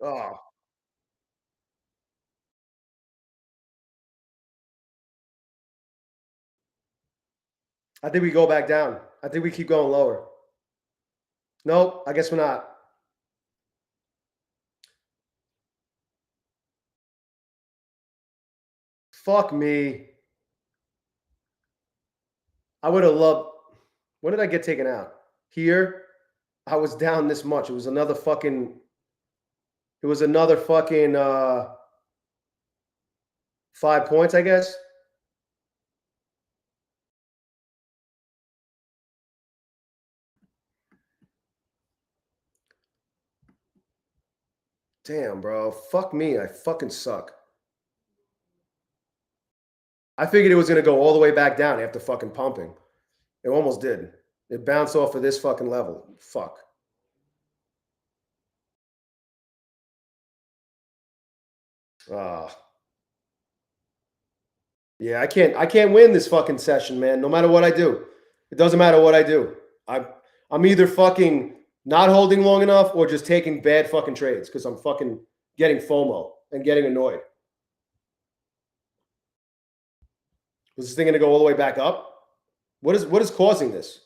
Oh, I think we go back down. I think we keep going lower. Nope, I guess we're not. Fuck me. I would have loved. When did I get taken out? Here, I was down this much. It was another fucking. It was another fucking 5 points, I guess. Damn, bro. Fuck me. I fucking suck. I figured it was gonna go all the way back down after fucking pumping. It almost did. It bounced off of this fucking level. Fuck. Ah. Yeah, I can't win this fucking session, man. No matter what I do. It doesn't matter what I do. I'm either fucking not holding long enough or just taking bad fucking trades because I'm fucking getting FOMO and getting annoyed. Was this thing gonna go all the way back up? What is causing this?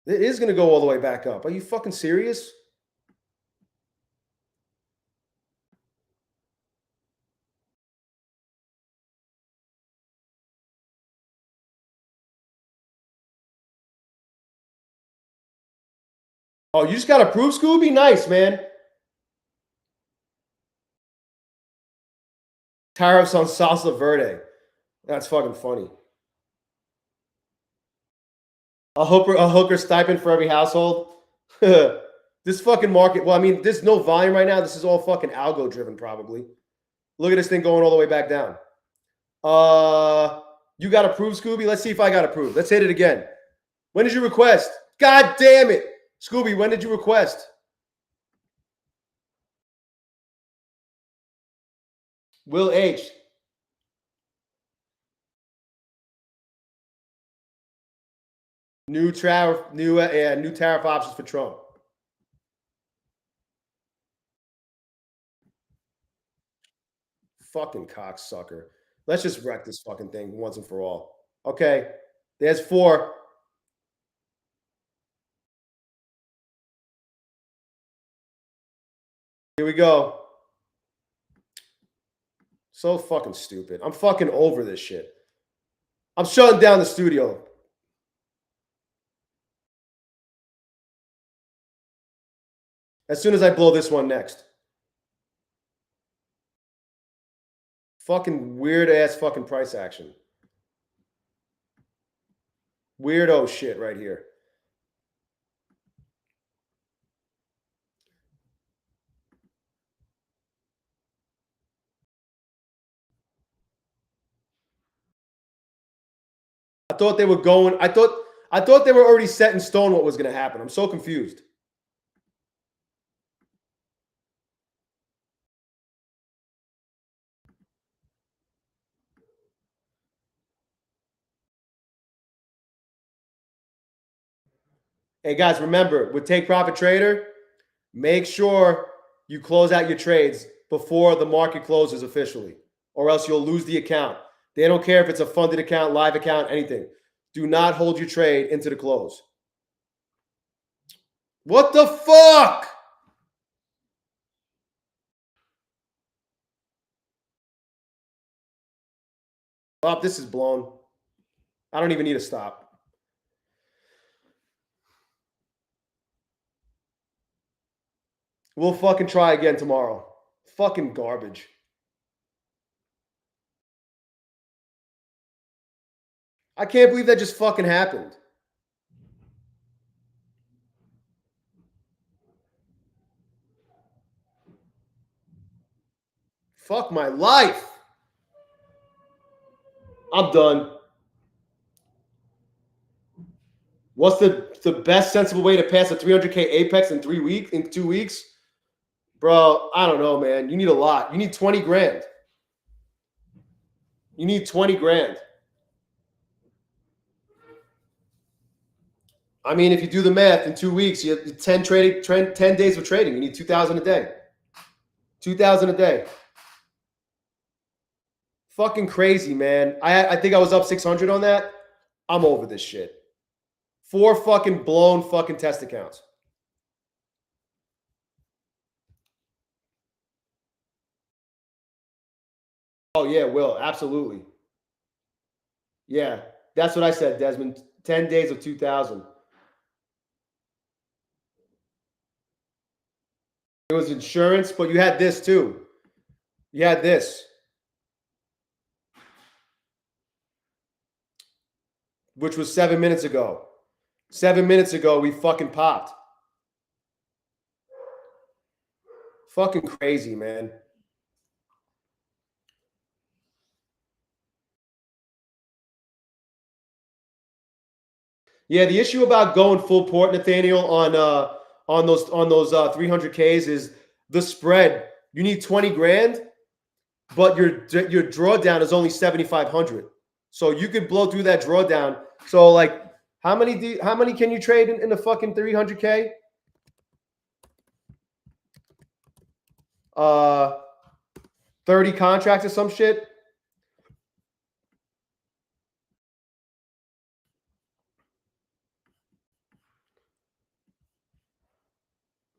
It is gonna go all the way back up. Are you fucking serious? Oh, you just got approved, Scooby? Nice, man. Tariffs on salsa verde. That's fucking funny. A hooker stipend for every household. This fucking market. Well, I mean, there's no volume right now. This is all fucking algo driven, probably. Look at this thing going all the way back down. You got approved, Scooby? Let's see if I got approved. Let's hit it again. When did you request? God damn it. Scooby, when did you request? Will H. New tariff options for Trump. Fucking cocksucker. Let's just wreck this fucking thing once and for all. Okay. There's 4. Here we go. So fucking stupid. I'm fucking over this shit. I'm shutting down the studio. As soon as I blow this one next. Fucking weird ass fucking price action. Weirdo shit right here. I thought they were going. I thought they were already set in stone what was going to happen. I'm so confused. Hey guys, remember with Take Profit Trader, make sure you close out your trades before the market closes officially, or else you'll lose the account. They don't care if it's a funded account, live account, anything. Do not hold your trade into the close. What the fuck? Oh, this is blown. I don't even need to stop. We'll fucking try again tomorrow. Fucking garbage. I can't believe that just fucking happened. Fuck my life. I'm done. What's the best sensible way to pass a 300K apex in 2 weeks? Bro, I don't know, man. You need a lot. You need 20 grand. You need 20 grand. I mean, if you do the math in 2 weeks, you have 10 days of trading. You need 2,000 a day. 2,000 a day. Fucking crazy, man. I think I was up 600 on that. I'm over this shit. 4 fucking blown fucking test accounts. Oh, yeah, Will. Absolutely. Yeah, that's what I said, Desmond. 10 days of 2,000. It was insurance, but you had this too. You had this, which was 7 minutes ago. 7 minutes ago, we fucking popped. Fucking crazy, man. Yeah, the issue about going full port, Nathaniel, on those 300Ks is the spread. You need 20 grand, but your drawdown is only 7,500. So you could blow through that drawdown. So like, how many can you trade in the fucking 300K? 30 contracts or some shit.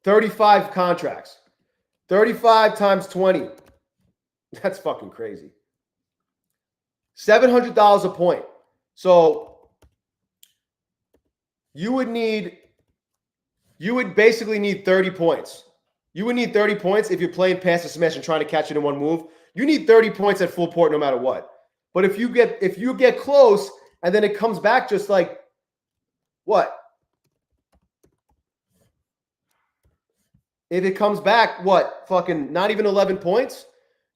$35 contracts. 35 times 20. That's fucking crazy. $700 a point. So you would basically need 30 points. You would need 30 points if you're playing past the smash and trying to catch it in one move. You need 30 points at full port no matter what. But if you get close and then it comes back just like what? If it comes back, what? Fucking not even 11 points?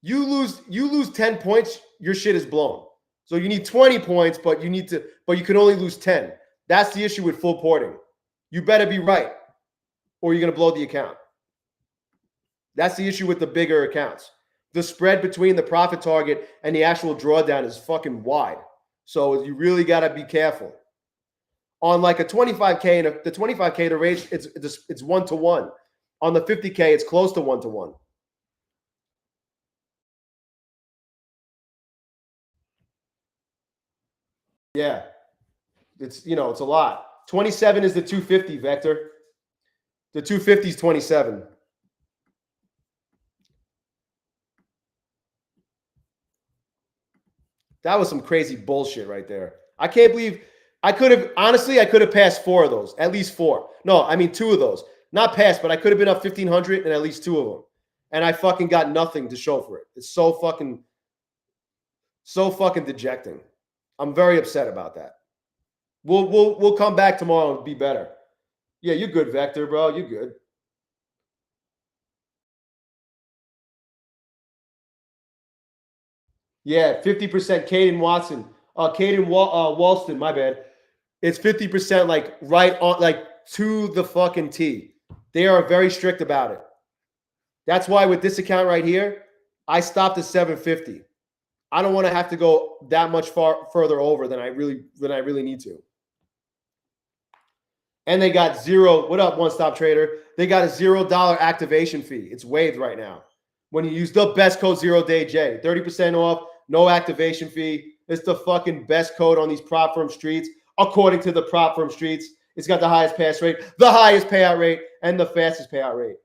You lose 10 points, your shit is blown. So you need 20 points, but you can only lose 10. That's the issue with full porting. You better be right, or you're gonna blow the account. That's the issue with the bigger accounts. The spread between the profit target and the actual drawdown is fucking wide. So you really gotta be careful. On like a 25K and the 25K, the range it's 1-to-1. On the 50K, it's close to 1-to-1. Yeah. It's it's a lot. 27 is the 250, Vector. The 250 is 27. That was some crazy bullshit right there. I can't believe I could have passed 4 of those, at least 4. No, I mean 2 of those. Not passed, but I could have been up 1,500 and at least 2 of them. And I fucking got nothing to show for it. It's so fucking dejecting. I'm very upset about that. We'll come back tomorrow and be better. Yeah, you're good, Vector, bro. You're good. Yeah, 50% Caden Watson. Caden Walston, my bad. It's 50% like right on, like to the fucking T. They are very strict about it. That's why with this account right here, I stopped at 750. I don't want to have to go that much further over than I really need to. And they got zero. What up, One Stop Trader? They got a $0 activation fee. It's waived right now. When you use the best code ZERODAYJAY, 30% off, no activation fee. It's the fucking best code on these prop firm streets, according to the prop firm streets. It's got the highest pass rate, the highest payout rate, and the fastest payout rate.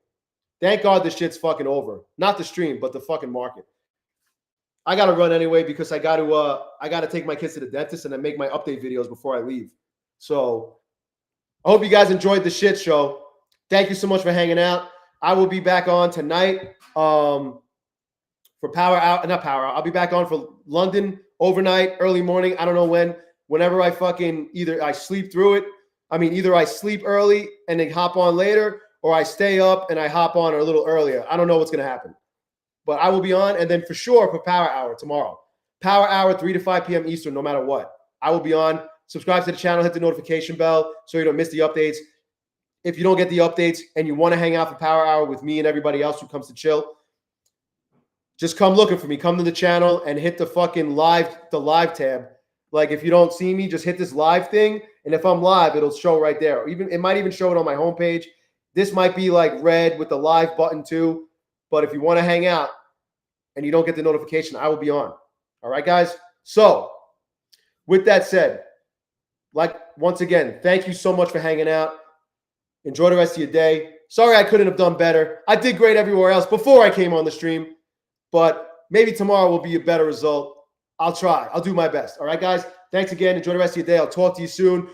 Thank God this shit's fucking over. Not the stream, but the fucking market. I gotta run anyway because I gotta take my kids to the dentist and then make my update videos before I leave. So I hope you guys enjoyed the shit show. Thank you so much for hanging out. I will be back on tonight for Power Out. Not Power Out. I'll be back on for London overnight, early morning. I don't know when. Whenever I fucking either I sleep through it. I mean, either I sleep early and then hop on later, or I stay up and I hop on a little earlier. I don't know what's going to happen. But I will be on. And then for sure for Power Hour tomorrow. Power Hour, 3 to 5 p.m. Eastern, no matter what. I will be on. Subscribe to the channel. Hit the notification bell so you don't miss the updates. If you don't get the updates and you want to hang out for Power Hour with me and everybody else who comes to chill, just come looking for me. Come to the channel and hit the fucking live tab. Like if you don't see me, just hit this live thing. And if I'm live, it'll show right there. Or even it might even show it on my homepage. This might be like red with the live button too. But if you want to hang out and you don't get the notification, I will be on. All right, guys? So with that said, like once again, thank you so much for hanging out. Enjoy the rest of your day. Sorry I couldn't have done better. I did great everywhere else before I came on the stream. But maybe tomorrow will be a better result. I'll try. I'll do my best. All right, guys? Thanks again. Enjoy the rest of your day. I'll talk to you soon.